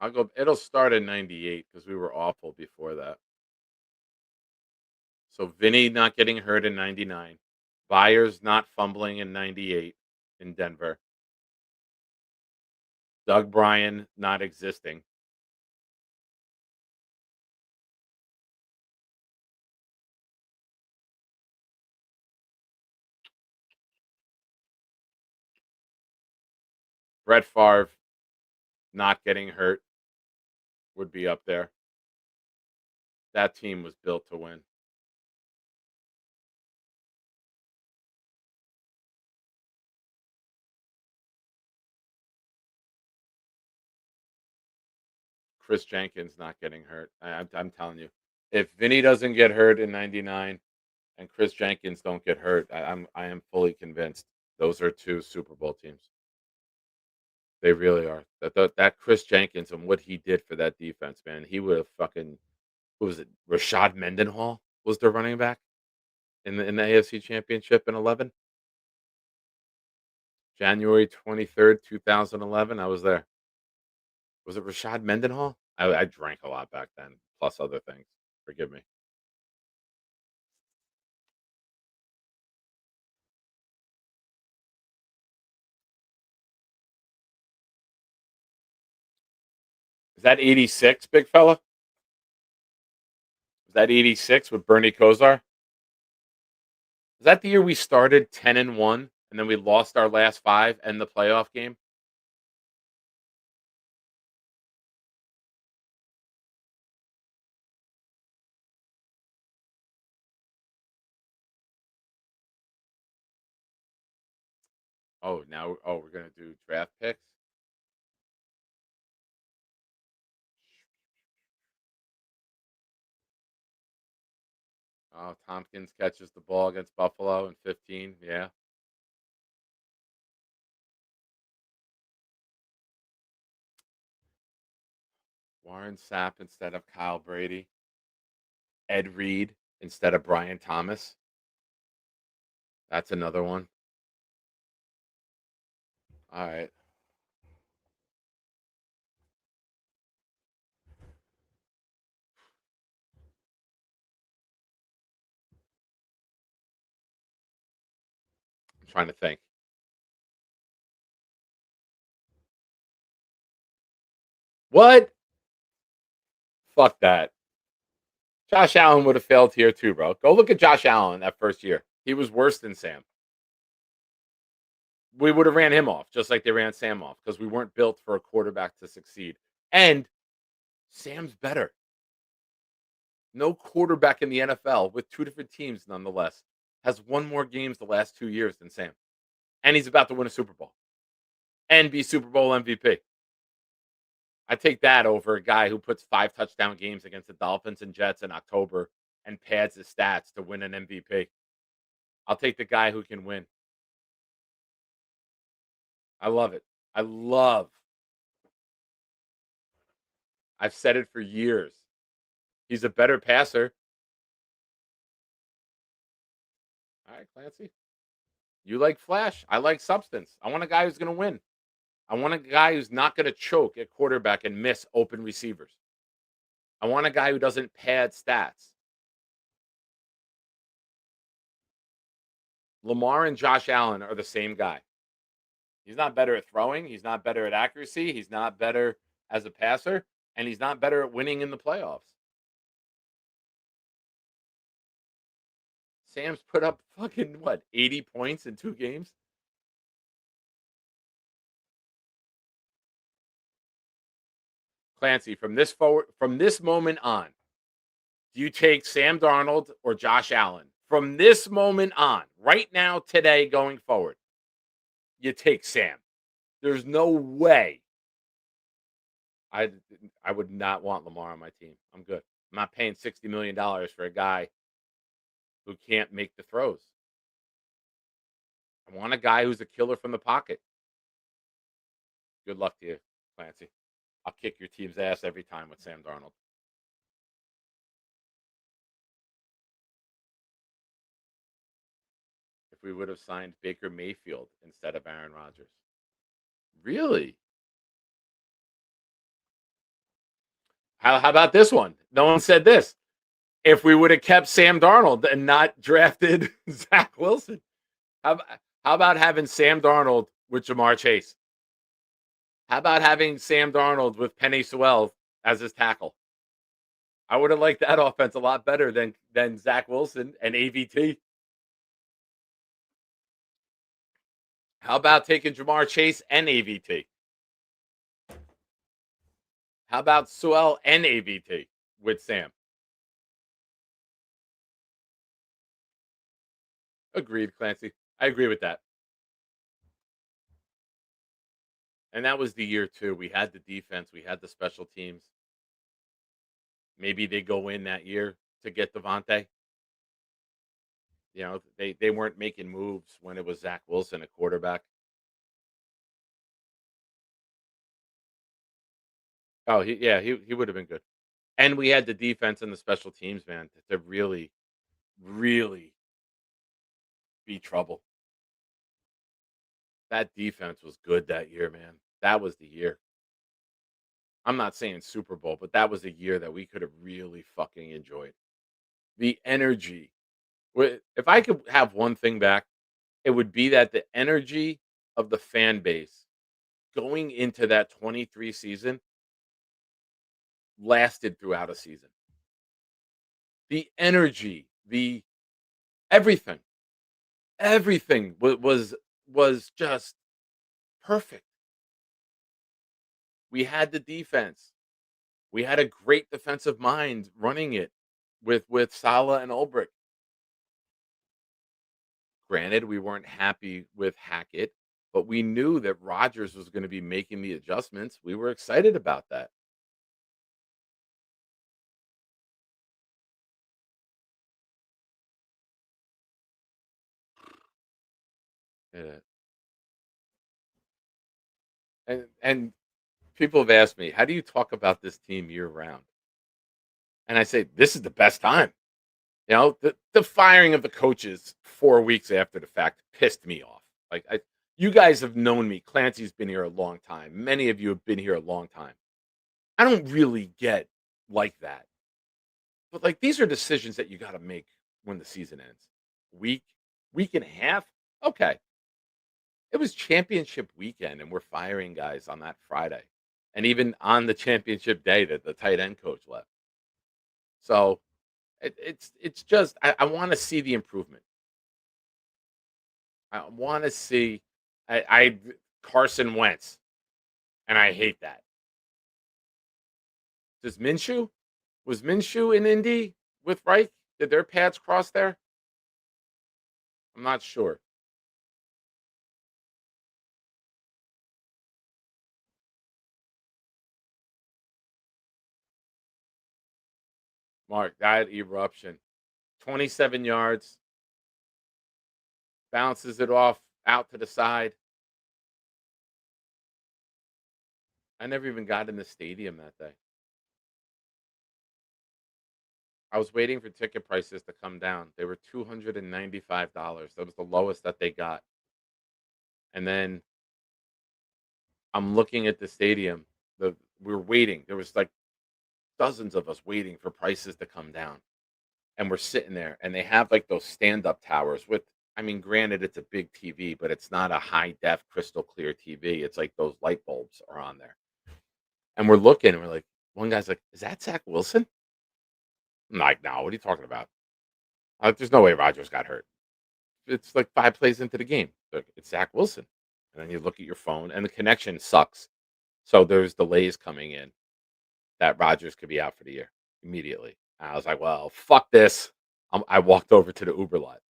I'll go. It'll start in '98 because we were awful before that. So Vinny not getting hurt in '99, Byers not fumbling in '98 in Denver, Doug Bryan not existing, Brett Favre not getting hurt would be up there. That team was built to win. Chris Jenkins not getting hurt. I'm telling you, if Vinny doesn't get hurt in '99 and Chris Jenkins don't get hurt, I am fully convinced those are two Super Bowl teams. They really are. That Chris Jenkins and what he did for that defense, man, he would have fucking who was it? Rashad Mendenhall was their running back in the AFC Championship in 11, January 23rd, 2011. I was there. Was it Rashad Mendenhall? I drank a lot back then, plus other things. Forgive me. Is that 86, big fella? Was that 86 with Bernie Kosar? Was that the year we started 10-1 and then we lost our last 5 and the playoff game? Oh, now we're gonna do draft picks. Oh, Tompkins catches the ball against Buffalo in 15. Yeah. Warren Sapp instead of Kyle Brady. Ed Reed instead of Brian Thomas. That's another one. All right. I'm trying to think. What? Fuck that. Josh Allen would have failed here too, bro. Go look at Josh Allen that first year. He was worse than Sam. We would have ran him off just like they ran Sam off because we weren't built for a quarterback to succeed. And Sam's better. No quarterback in the NFL with 2 different teams, nonetheless, has won more games the last 2 years than Sam. And he's about to win a Super Bowl and be Super Bowl MVP. I take that over a guy who puts 5 touchdown games against the Dolphins and Jets in October and pads his stats to win an MVP. I'll take the guy who can win. I love it. I've said it for years. He's a better passer. All right, Clancy. You like flash. I like substance. I want a guy who's going to win. I want a guy who's not going to choke at quarterback and miss open receivers. I want a guy who doesn't pad stats. Lamar and Josh Allen are the same guy. He's not better at throwing. He's not better at accuracy. He's not better as a passer. And he's not better at winning in the playoffs. Sam's put up fucking, 80 points in 2 games? Clancy, from this moment on, do you take Sam Darnold or Josh Allen? From this moment on, right now, today, going forward, you take Sam. There's no way I I would not want Lamar on my team. I'm good. I'm not paying $60 million for a guy who can't make the throws. I want a guy who's a killer from the pocket. Good luck to you, Clancy. I'll kick your team's ass every time with Sam Darnold. If we would have signed Baker Mayfield instead of Aaron Rodgers. Really? How about this one? No one said this. If we would have kept Sam Darnold and not drafted Zach Wilson, how, how about having Sam Darnold with Jamar Chase? How about having Sam Darnold with Penny Sewell as his tackle? I would have liked that offense a lot better than Zach Wilson and AVT. How about taking Jamar Chase and AVT? How about Sewell and AVT with Sam? Agreed, Clancy. I agree with that. And that was the year too. We had the defense, we had the special teams. Maybe they go in that year to get Devontae. You know, they weren't making moves when it was Zach Wilson, a quarterback. Oh, he would have been good. And we had the defense and the special teams, man, to really, really be trouble. That defense was good that year, man. That was the year. I'm not saying Super Bowl, but that was a year that we could have really fucking enjoyed. The energy. If I could have one thing back, it would be that the energy of the fan base going into that 23 season lasted throughout a season. The energy, the everything, everything was just perfect. We had the defense. We had a great defensive mind running it with Salah and Ulbrich. Granted, we weren't happy with Hackett, but we knew that Rodgers was going to be making the adjustments. We were excited about that. Yeah. And people have asked me, how do you talk about this team year round? And I say, this is the best time. You know, the firing of the coaches 4 weeks after the fact pissed me off. You guys have known me. Clancy's been here a long time. Many of you have been here a long time. I don't really get like that. But these are decisions that you got to make when the season ends. Week, week and a half. Okay. It was championship weekend, and we're firing guys on that Friday, and even on the championship day that the tight end coach left. So it's just I want to see the improvement. I want to see I Carson Wentz, and I hate that. Does Minshew was Minshew in Indy with Reich? Did their paths cross there? I'm not sure. Mark, that eruption. 27 yards, bounces it off out to the side. I never even got in the stadium that day. I was waiting for ticket prices to come down. They were $295. That was the lowest that they got. And then I'm looking at the stadium. We were waiting. There was dozens of us waiting for prices to come down. And we're sitting there, and they have those stand-up towers with, I mean, granted, it's a big TV, but it's not a high-def, crystal clear TV. It's like those light bulbs are on there. And we're looking, and we're like, one guy's like, is that Zach Wilson? I'm like, no, what are you talking about? There's no way Rodgers got hurt. It's 5 plays into the game. It's Zach Wilson. And then you look at your phone, and the connection sucks. So there's delays coming in that Rodgers could be out for the year immediately. And I was like, well, fuck this. I walked over to the Uber lot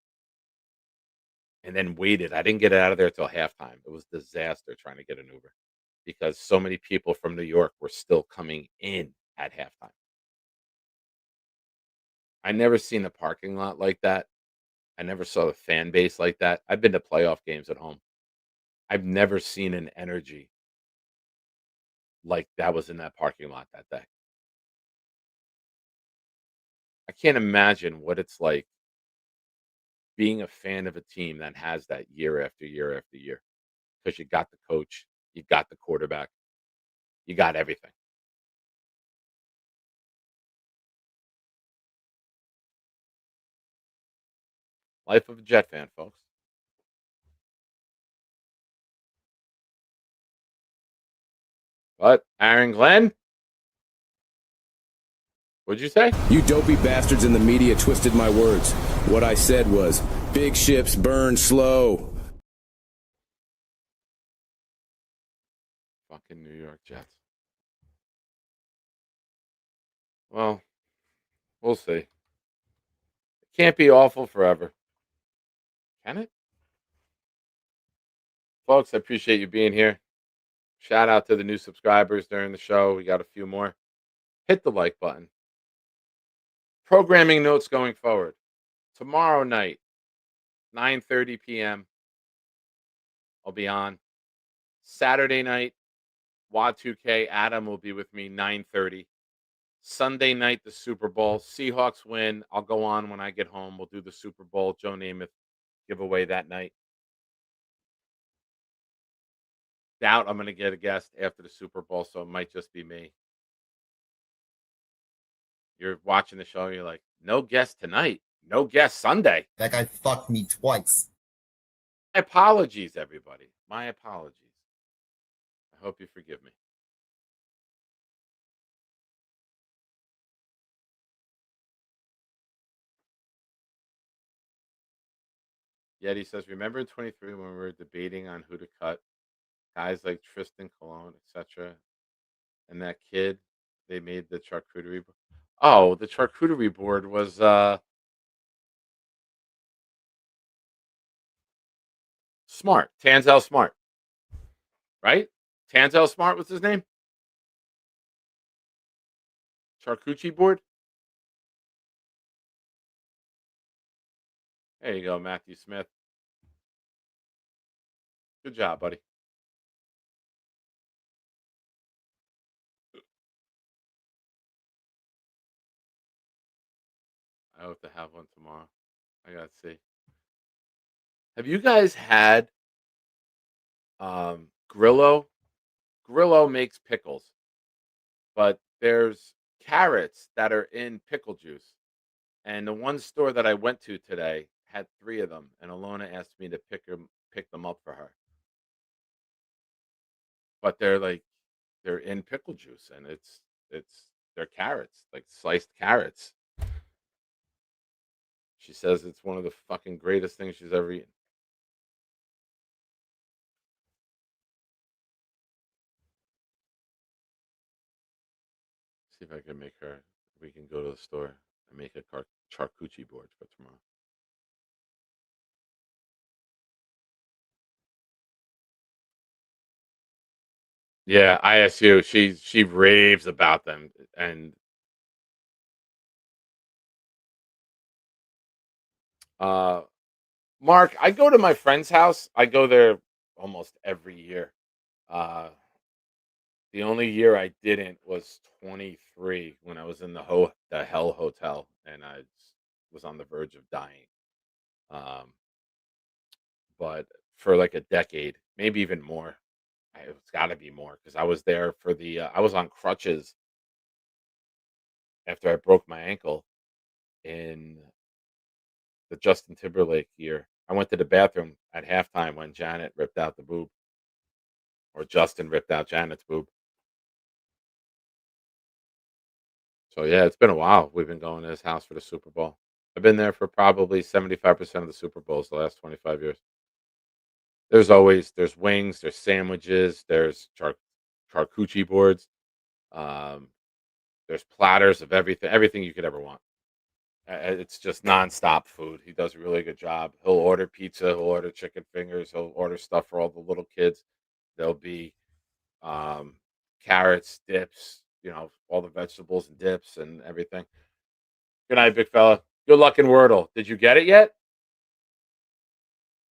and then waited. I didn't get it out of there till halftime. It was a disaster trying to get an Uber. because so many people from New York were still coming in at halftime. I never seen a parking lot like that. I never saw the fan base like that. I've been to playoff games at home. I've never seen an energy like that was in that parking lot that day. I can't imagine what it's like being a fan of a team that has that year after year after year because you got the coach, you got the quarterback, you got everything. Life of a Jet fan, folks. But Aaron Glenn, what'd you say? You dopey bastards in the media twisted my words. What I said was, big ships burn slow. Fucking New York Jets. Well, we'll see. It can't be awful forever. Can it? Folks, I appreciate you being here. Shout out to the new subscribers during the show. We got a few more. Hit the like button. Programming notes going forward. Tomorrow night, 9:30 p.m. I'll be on. Saturday night, WAD2K Adam will be with me 9:30. Sunday night, the Super Bowl. Seahawks win. I'll go on when I get home. We'll do the Super Bowl Joe Namath giveaway that night. Doubt I'm going to get a guest after the Super Bowl, so it might just be me. You're watching the show, and you're like, no guest tonight. No guest Sunday. That guy fucked me twice. My apologies, everybody. My apologies. I hope you forgive me. Yeti says, remember in 23 when we were debating on who to cut? Guys like Tristan Colon, etc. And that kid, they made the charcuterie board. Oh, the charcuterie board was Smart. Tanzel Smart. Right? Tanzel Smart was his name? Charcuterie board? There you go, Matthew Smith. Good job, buddy. I hope to have one tomorrow. I gotta see. Have you guys had Grillo? Grillo makes pickles, but there's carrots that are in pickle juice. And the one store that I went to today had 3 of them, and Alona asked me to pick them up for her. But they're in pickle juice, and they're carrots, like sliced carrots. She says it's one of the fucking greatest things she's ever eaten. See if I can make her. We can go to the store and make a charcuterie board for tomorrow. Yeah, ISU. She raves about them, and Mark, I go to my friend's house. I go there almost every year. Uh, the only year I didn't was 23 when I was in the Hell Hotel and I was on the verge of dying. Um, but for like a decade, maybe even more. It's got to be more because I was there for I was on crutches after I broke my ankle in the Justin Timberlake year. I went to the bathroom at halftime when Janet ripped out the boob, or Justin ripped out Janet's boob. So yeah, it's been a while. We've been going to his house for the Super Bowl. I've been there for probably 75% of the Super Bowls the last 25 years. There's wings, there's sandwiches, there's charcuterie boards, um, there's platters of everything you could ever want. It's just nonstop food. He does a really good job. He'll order pizza, he'll order chicken fingers, he'll order stuff for all the little kids. There'll be um, carrots, dips, all the vegetables and dips and everything. Good night, big fella. Good luck in Wordle. Did you get it yet?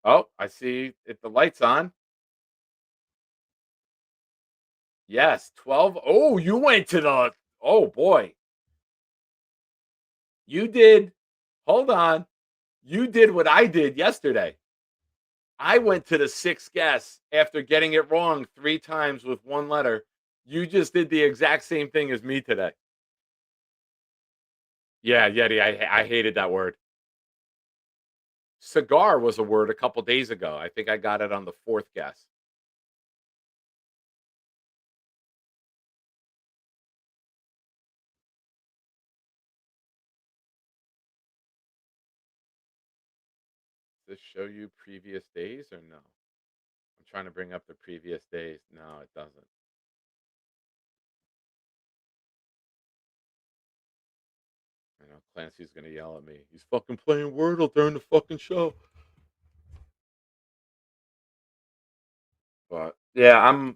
Oh, I see it. The light's on. Yes, 12. Oh, you went to the. Oh, boy. You did. Hold on. You did what I did yesterday. I went to the sixth guess after getting it wrong 3 times with one letter. You just did the exact same thing as me today. Yeah, Yeti. I hated that word. Cigar was a word a couple days ago. I think I got it on the fourth guess. Does this show you previous days or no? I'm trying to bring up the previous days. No, it doesn't. I know Clancy's gonna yell at me. He's fucking playing Wordle during the fucking show. But yeah,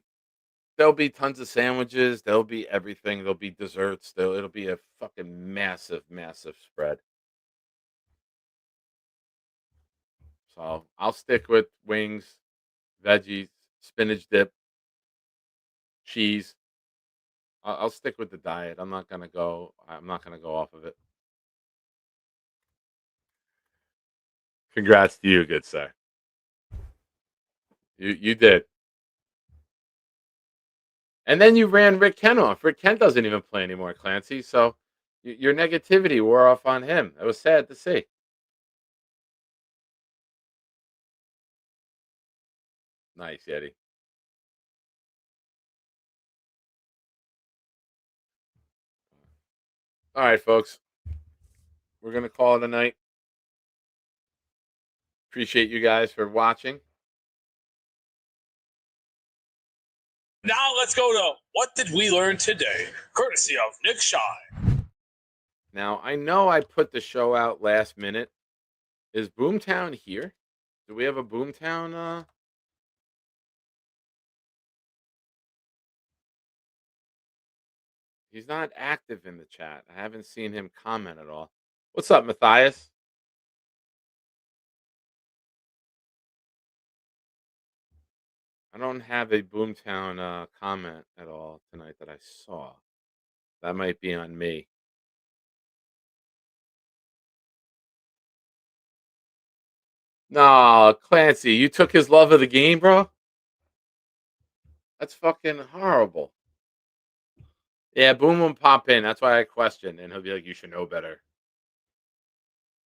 there'll be tons of sandwiches, there'll be everything, there'll be desserts, it'll be a fucking massive, massive spread. So I'll stick with wings, veggies, spinach dip, cheese. I'll stick with the diet. I'm not gonna go off of it. Congrats to you, good sir. You did. And then you ran Rick Kent off. Rick Kent doesn't even play anymore, Clancy. So your negativity wore off on him. It was sad to see. Nice, Eddie. All right, folks. We're gonna call it a night. Appreciate you guys for watching. Now let's go to What Did We Learn Today? Courtesy of Nick Shine. Now I know I put the show out last minute. Is Boomtown here? Do we have a Boomtown? He's not active in the chat. I haven't seen him comment at all. What's up, Matthias? I don't have a Boomtown comment at all tonight that I saw. That might be on me. No, Clancy, you took his love of the game, bro? That's fucking horrible. Yeah, Boom will pop in. That's why I questioned. And he'll be like, you should know better.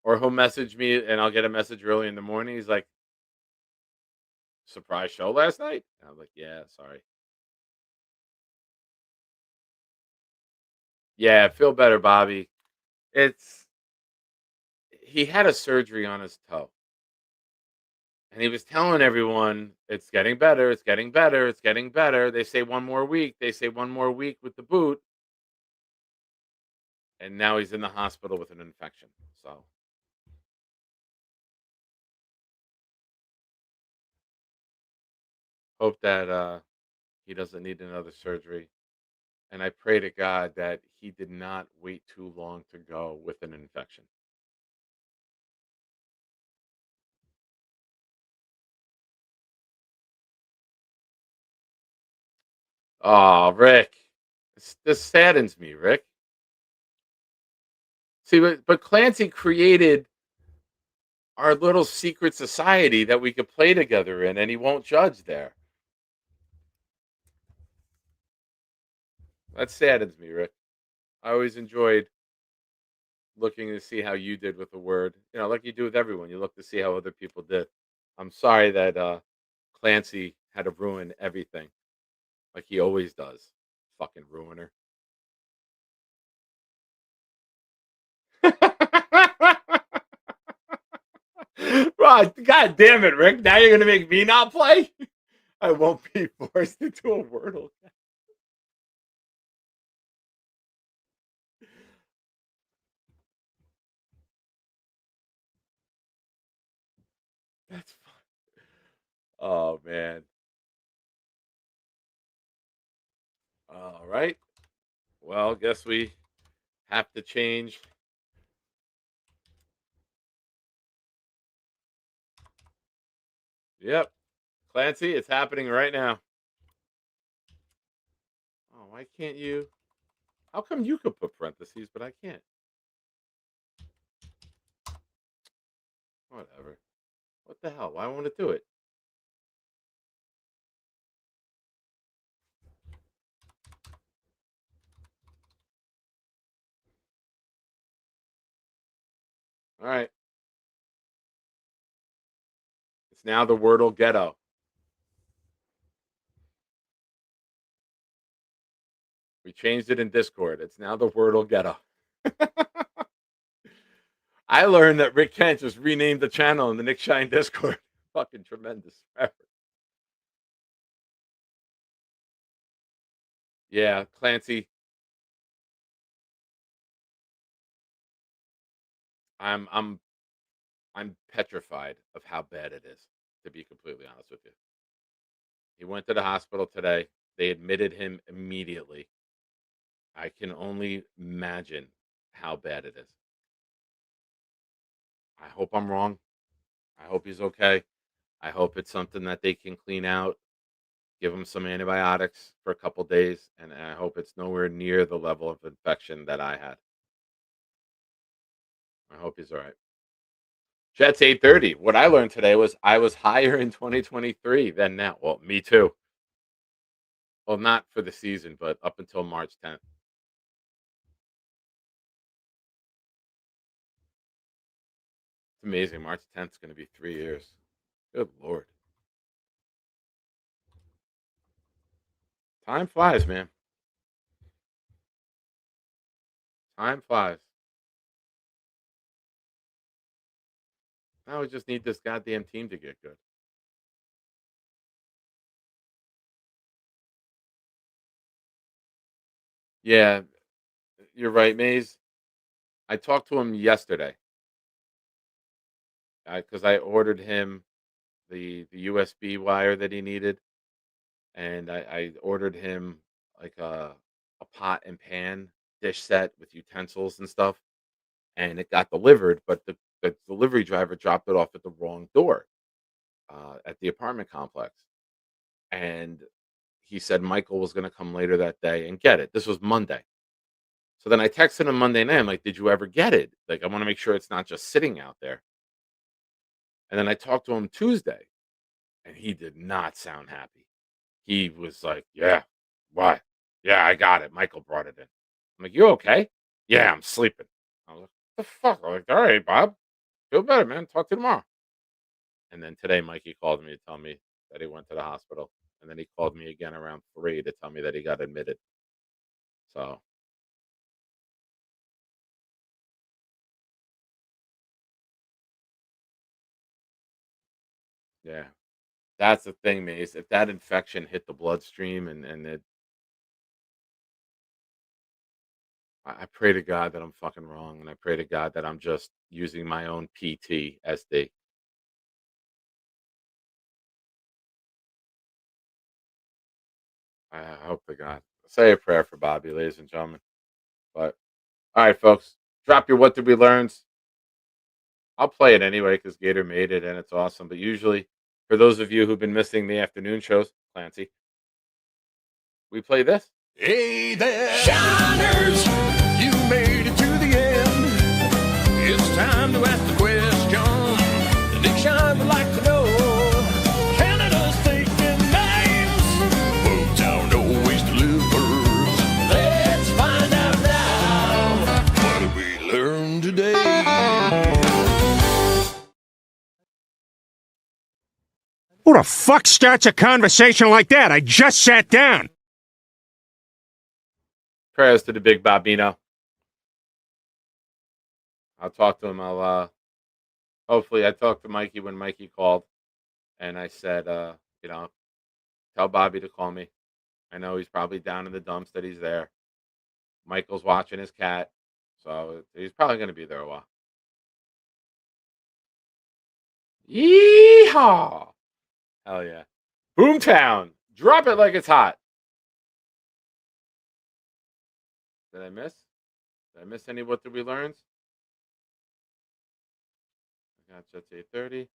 Or he'll message me and I'll get a message early in the morning. He's like, surprise show last night? And I'm like, yeah, sorry. Yeah, feel better, Bobby. He had a surgery on his toe. And he was telling everyone, it's getting better, it's getting better, it's getting better. They say one more week. They say one more week with the boot. And now he's in the hospital with an infection. So hope that he doesn't need another surgery. And I pray to God that he did not wait too long to go with an infection. Oh, Rick. This saddens me, Rick. See, but Clancy created our little secret society that we could play together in, and he won't judge there. That saddens me, Rick. I always enjoyed looking to see how you did with the word. Like you do with everyone. You look to see how other people did. I'm sorry that Clancy had to ruin everything, like he always does. Fucking ruiner. Well, God damn it, Rick. Now you're gonna make me not play? I won't be forced into a Wordle. That's fun. Oh man. All right. Well, guess we have to change. Yep. Clancy, it's happening right now. Oh, why can't you? How come you could put parentheses, but I can't? Whatever. What the hell? Why won't it do it? All right. It's now the Wordle Ghetto. We changed it in Discord. It's now the Wordle Ghetto. I learned that Rick Kent just renamed the channel in the Nick Shine Discord. Fucking tremendous. Yeah, Clancy. I'm petrified of how bad it is, to be completely honest with you. He went to the hospital today. They admitted him immediately. I can only imagine how bad it is. I hope I'm wrong. I hope he's okay. I hope it's something that they can clean out, give him some antibiotics for a couple days, and I hope it's nowhere near the level of infection that I had. I hope he's all right. Jets 8:30. What I learned today was I was higher in 2023 than now. Well, me too. Well, not for the season, but up until March 10th. It's amazing. March 10th is going to be 3 years. Good Lord. Time flies, man. Time flies. Now we just need this goddamn team to get good. Yeah, you're right, Maze. I talked to him yesterday because I ordered him the USB wire that he needed, and I ordered him like a pot and pan dish set with utensils and stuff, and it got delivered, but the delivery driver dropped it off at the wrong door at the apartment complex, and he said Michael was going to come later that day and get it. This was Monday. So then I texted him Monday night. I'm like, "Did you ever get it? Like, I want to make sure it's not just sitting out there." And then I talked to him Tuesday, and he did not sound happy. He was like, "Yeah, what? Yeah, I got it. Michael brought it in." I'm like, "You okay?" "Yeah, I'm sleeping." I was like, "What the fuck?" I'm like, "All right, Bob. Feel better, man. Talk to you tomorrow." And then today, Mikey called me to tell me that he went to the hospital. And then he called me again around 3 to tell me that he got admitted. So, yeah. That's the thing, Mace. If that infection hit the bloodstream and I pray to God that I'm fucking wrong. And I pray to God that I'm just using my own PTSD. I hope to God. Say a prayer for Bobby, ladies and gentlemen. But, all right, folks. Drop your what did we learns. I'll play it anyway because Gator made it and it's awesome. But usually, for those of you who've been missing the afternoon shows, Clancy, we play this. Hey there, shiners, you made it to the end. It's time to ask the question. Nick Shine would like to know, Canada's taking names. Motown always delivers. Let's find out now. What did we learn today? Who the fuck starts a conversation like that? I just sat down. Prayers to the big Bobino. I'll talk to him. Hopefully I talked to Mikey when Mikey called and I said, tell Bobby to call me. I know he's probably down in the dumps that he's there. Michael's watching his cat. So he's probably going to be there a while. Yeehaw! Hell yeah. Boomtown. Drop it like it's hot. Did I miss? Did I miss any? What did we learn? I got Jets 8:30.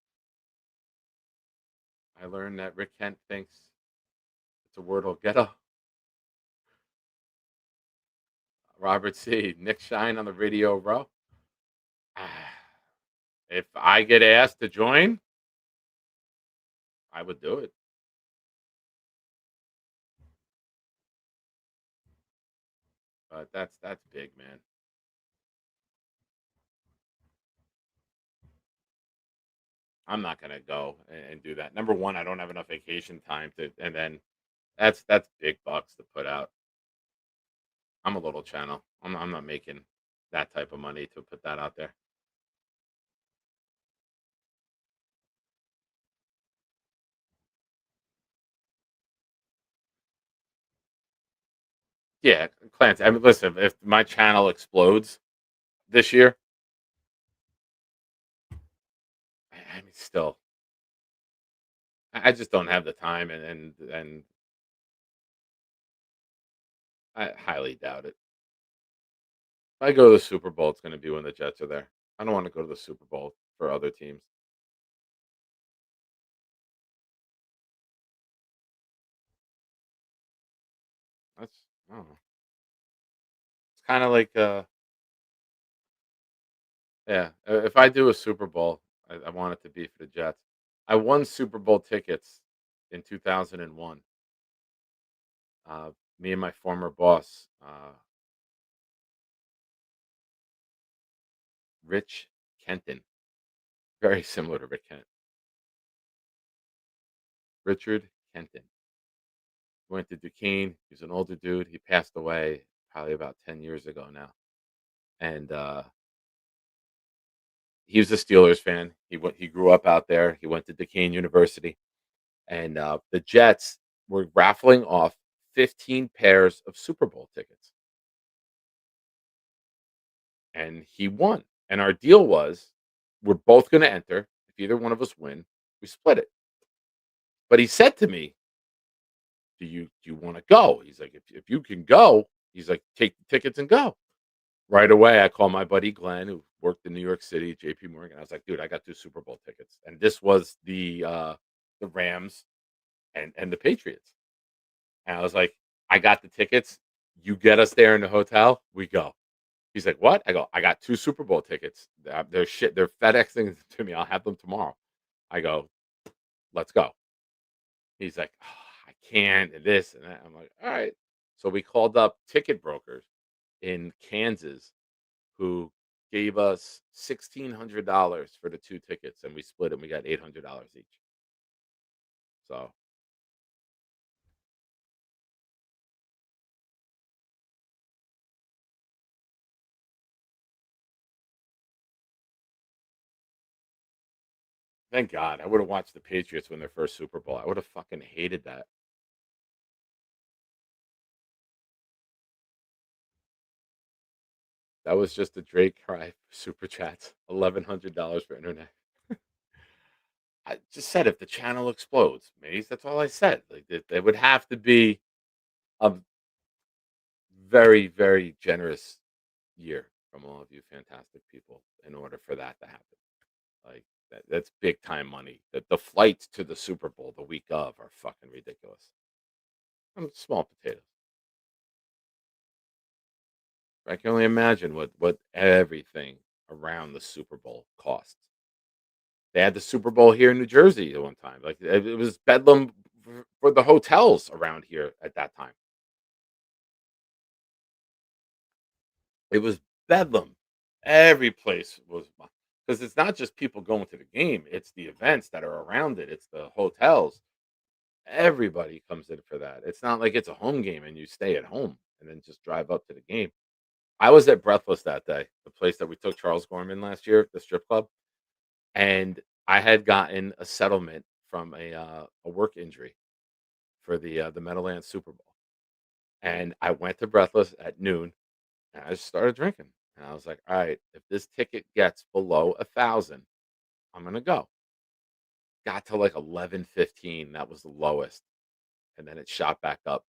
I learned that Rick Kent thinks it's a Wordle ghetto. Robert C. Nick Shine on the radio row. If I get asked to join, I would do it. But that's big, man. I'm not gonna go and do that. Number one, I don't have enough vacation time to, and then that's big bucks to put out. I'm a little channel. I'm not making that type of money to put that out there. Yeah, Clancy. I mean, listen, if my channel explodes this year, I mean, still, I just don't have the time, and I highly doubt it. If I go to the Super Bowl, it's going to be when the Jets are there. I don't want to go to the Super Bowl for other teams. That's I don't know. It's kind of like yeah. If I do a Super Bowl, I want it to be for the Jets. I won Super Bowl tickets in 2001. Me and my former boss, Rich Kenton, very similar to Rick Kent. Richard Kenton went to Duquesne. He's an older dude. He passed away probably about 10 years ago now, and he was a Steelers fan. He grew up out there. He went to Duquesne University, and the Jets were raffling off 15 pairs of Super Bowl tickets, and he won. And our deal was, we're both going to enter. If either one of us win, we split it. But he said to me, "Do you want to go?" He's like, "If you can go," he's like, "take the tickets and go." Right away, I called my buddy Glenn, who worked in New York City, JP Morgan. I was like, "Dude, I got 2 Super Bowl tickets." And this was the Rams and the Patriots. And I was like, "I got the tickets. You get us there in the hotel, we go." He's like, "What?" I go, "I got 2 Super Bowl tickets. They're FedExing to me. I'll have them tomorrow." I go, "Let's go." He's like, "Oh, I can't," and this and that. I'm like, "All right." So we called up ticket brokers in Kansas who gave us $1,600 for the 2 tickets, and we split it. We got $800 each. So thank God. I would have watched the Patriots win their first Super Bowl. I would have fucking hated that. That was just a Drake cry super chats. $1,100 for internet. I just said if the channel explodes, Maze. That's all I said. Like it would have to be a very, very generous year from all of you fantastic people in order for that to happen. Like that's big time money. The flights to the Super Bowl the week of are fucking ridiculous. I'm small potatoes. I can only imagine what everything around the Super Bowl costs. They had the Super Bowl here in New Jersey at one time. Like it was bedlam for the hotels around here at that time. It was bedlam. Every place was because it's not just people going to the game; it's the events that are around it. It's the hotels. Everybody comes in for that. It's not like it's a home game and you stay at home and then just drive up to the game. I was at Breathless that day, the place that we took Charles Gorman last year, the strip club, and I had gotten a settlement from a work injury for the Meadowlands Super Bowl, and I went to Breathless at noon, and I just started drinking, and I was like, "All right, if this ticket gets below 1,000, I'm gonna go." Got to like 11:15, that was the lowest, and then it shot back up.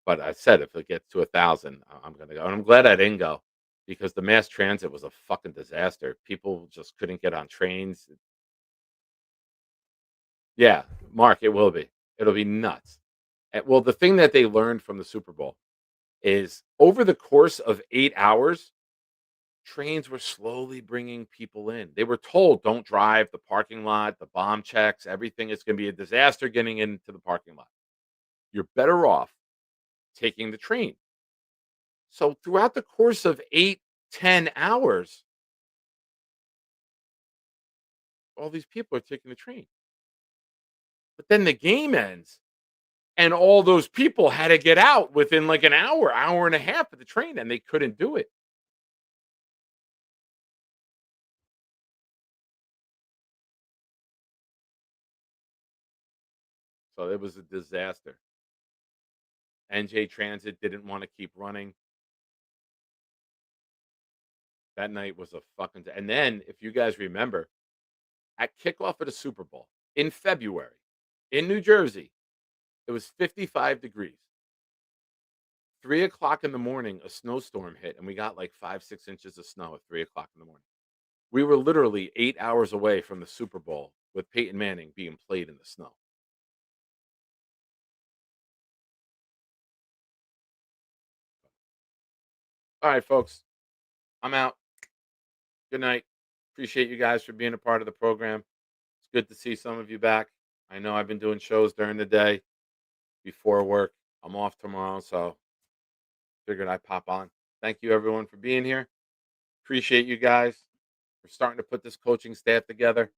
But I said if it gets to 1,000, I'm gonna go. And I'm glad I didn't go because the mass transit was a fucking disaster. People just couldn't get on trains. Yeah, Mark, it will be. It'll be nuts. Well, the thing that they learned from the Super Bowl is over the course of 8 hours, trains were slowly bringing people in. They were told, don't drive the parking lot, the bomb checks, everything is going to be a disaster getting into the parking lot. You're better off taking the train. So throughout the course of 8, 10 hours, all these people are taking the train. But then the game ends, and all those people had to get out within like an hour, hour and a half of the train, and they couldn't do it. So it was a disaster. NJ Transit didn't want to keep running. That night was a fucking. And then, if you guys remember, at kickoff of the Super Bowl in February in New Jersey, it was 55 degrees. 3 o'clock in the morning, a snowstorm hit, and we got like 5, 6 inches of snow at 3 o'clock in the morning. We were literally 8 hours away from the Super Bowl with Peyton Manning being played in the snow. All right, folks, I'm out. Good night. Appreciate you guys for being a part of the program. It's good to see some of you back. I know I've been doing shows during the day before work. I'm off tomorrow, so figured I'd pop on. Thank you, everyone, for being here. Appreciate you guys. We're starting to put this coaching staff together.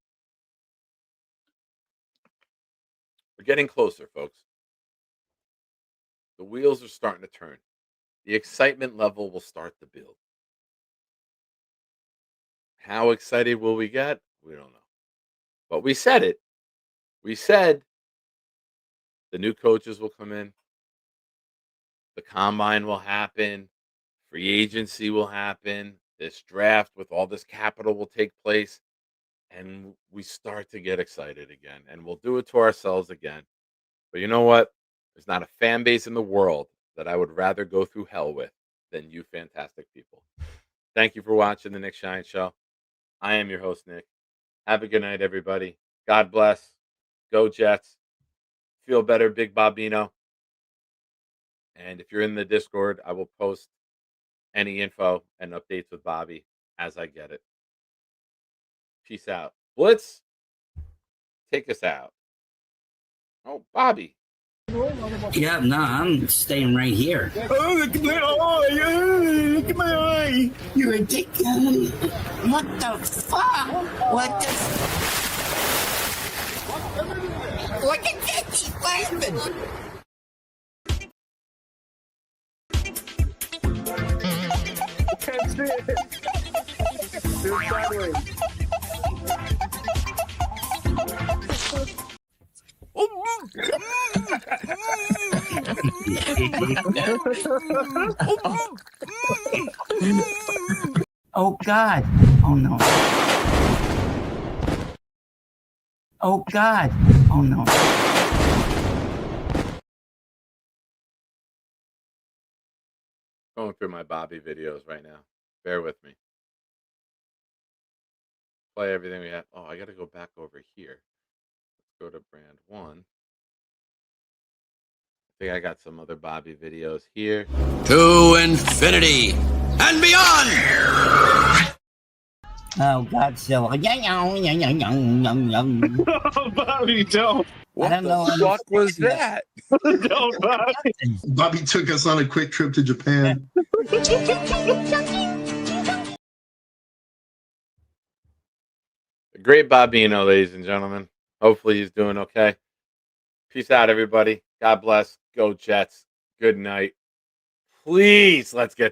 We're getting closer, folks. The wheels are starting to turn. The excitement level will start to build. How excited will we get? We don't know. But we said it. We said the new coaches will come in. The combine will happen. Free agency will happen. This draft with all this capital will take place. And we start to get excited again. And we'll do it to ourselves again. But you know what? There's not a fan base in the world that I would rather go through hell with than you fantastic people. Thank you for watching the Nick Shine Show. I am your host, Nick. Have a good night, everybody. God bless. Go Jets. Feel better, Big Bobino. And if you're in the Discord, I will post any info and updates with Bobby as I get it. Peace out. Blitz, take us out. Oh, Bobby. Yeah, no, I'm staying right here. Oh, look at my eye! Oh, look at my eye! You're ridiculous. What the fuck? What the Look at that, he's laughing. That's it! Do it sideways. Oh, God. Oh, no. Oh, God. Oh, no. Going through my Bobby videos right now. Bear with me. Play everything we have. Oh, I got to go back over here. Let's go to brand 1. I think I got some other Bobby videos here. To infinity and beyond! Oh, Godzilla. Oh, Bobby, don't. I don't know. What the fuck was that? Don't, Bobby. Bobby took us on a quick trip to Japan. Great Bobino, ladies and gentlemen. Hopefully he's doing okay. Peace out, everybody. God bless. Go Jets. Good night. Please, let's get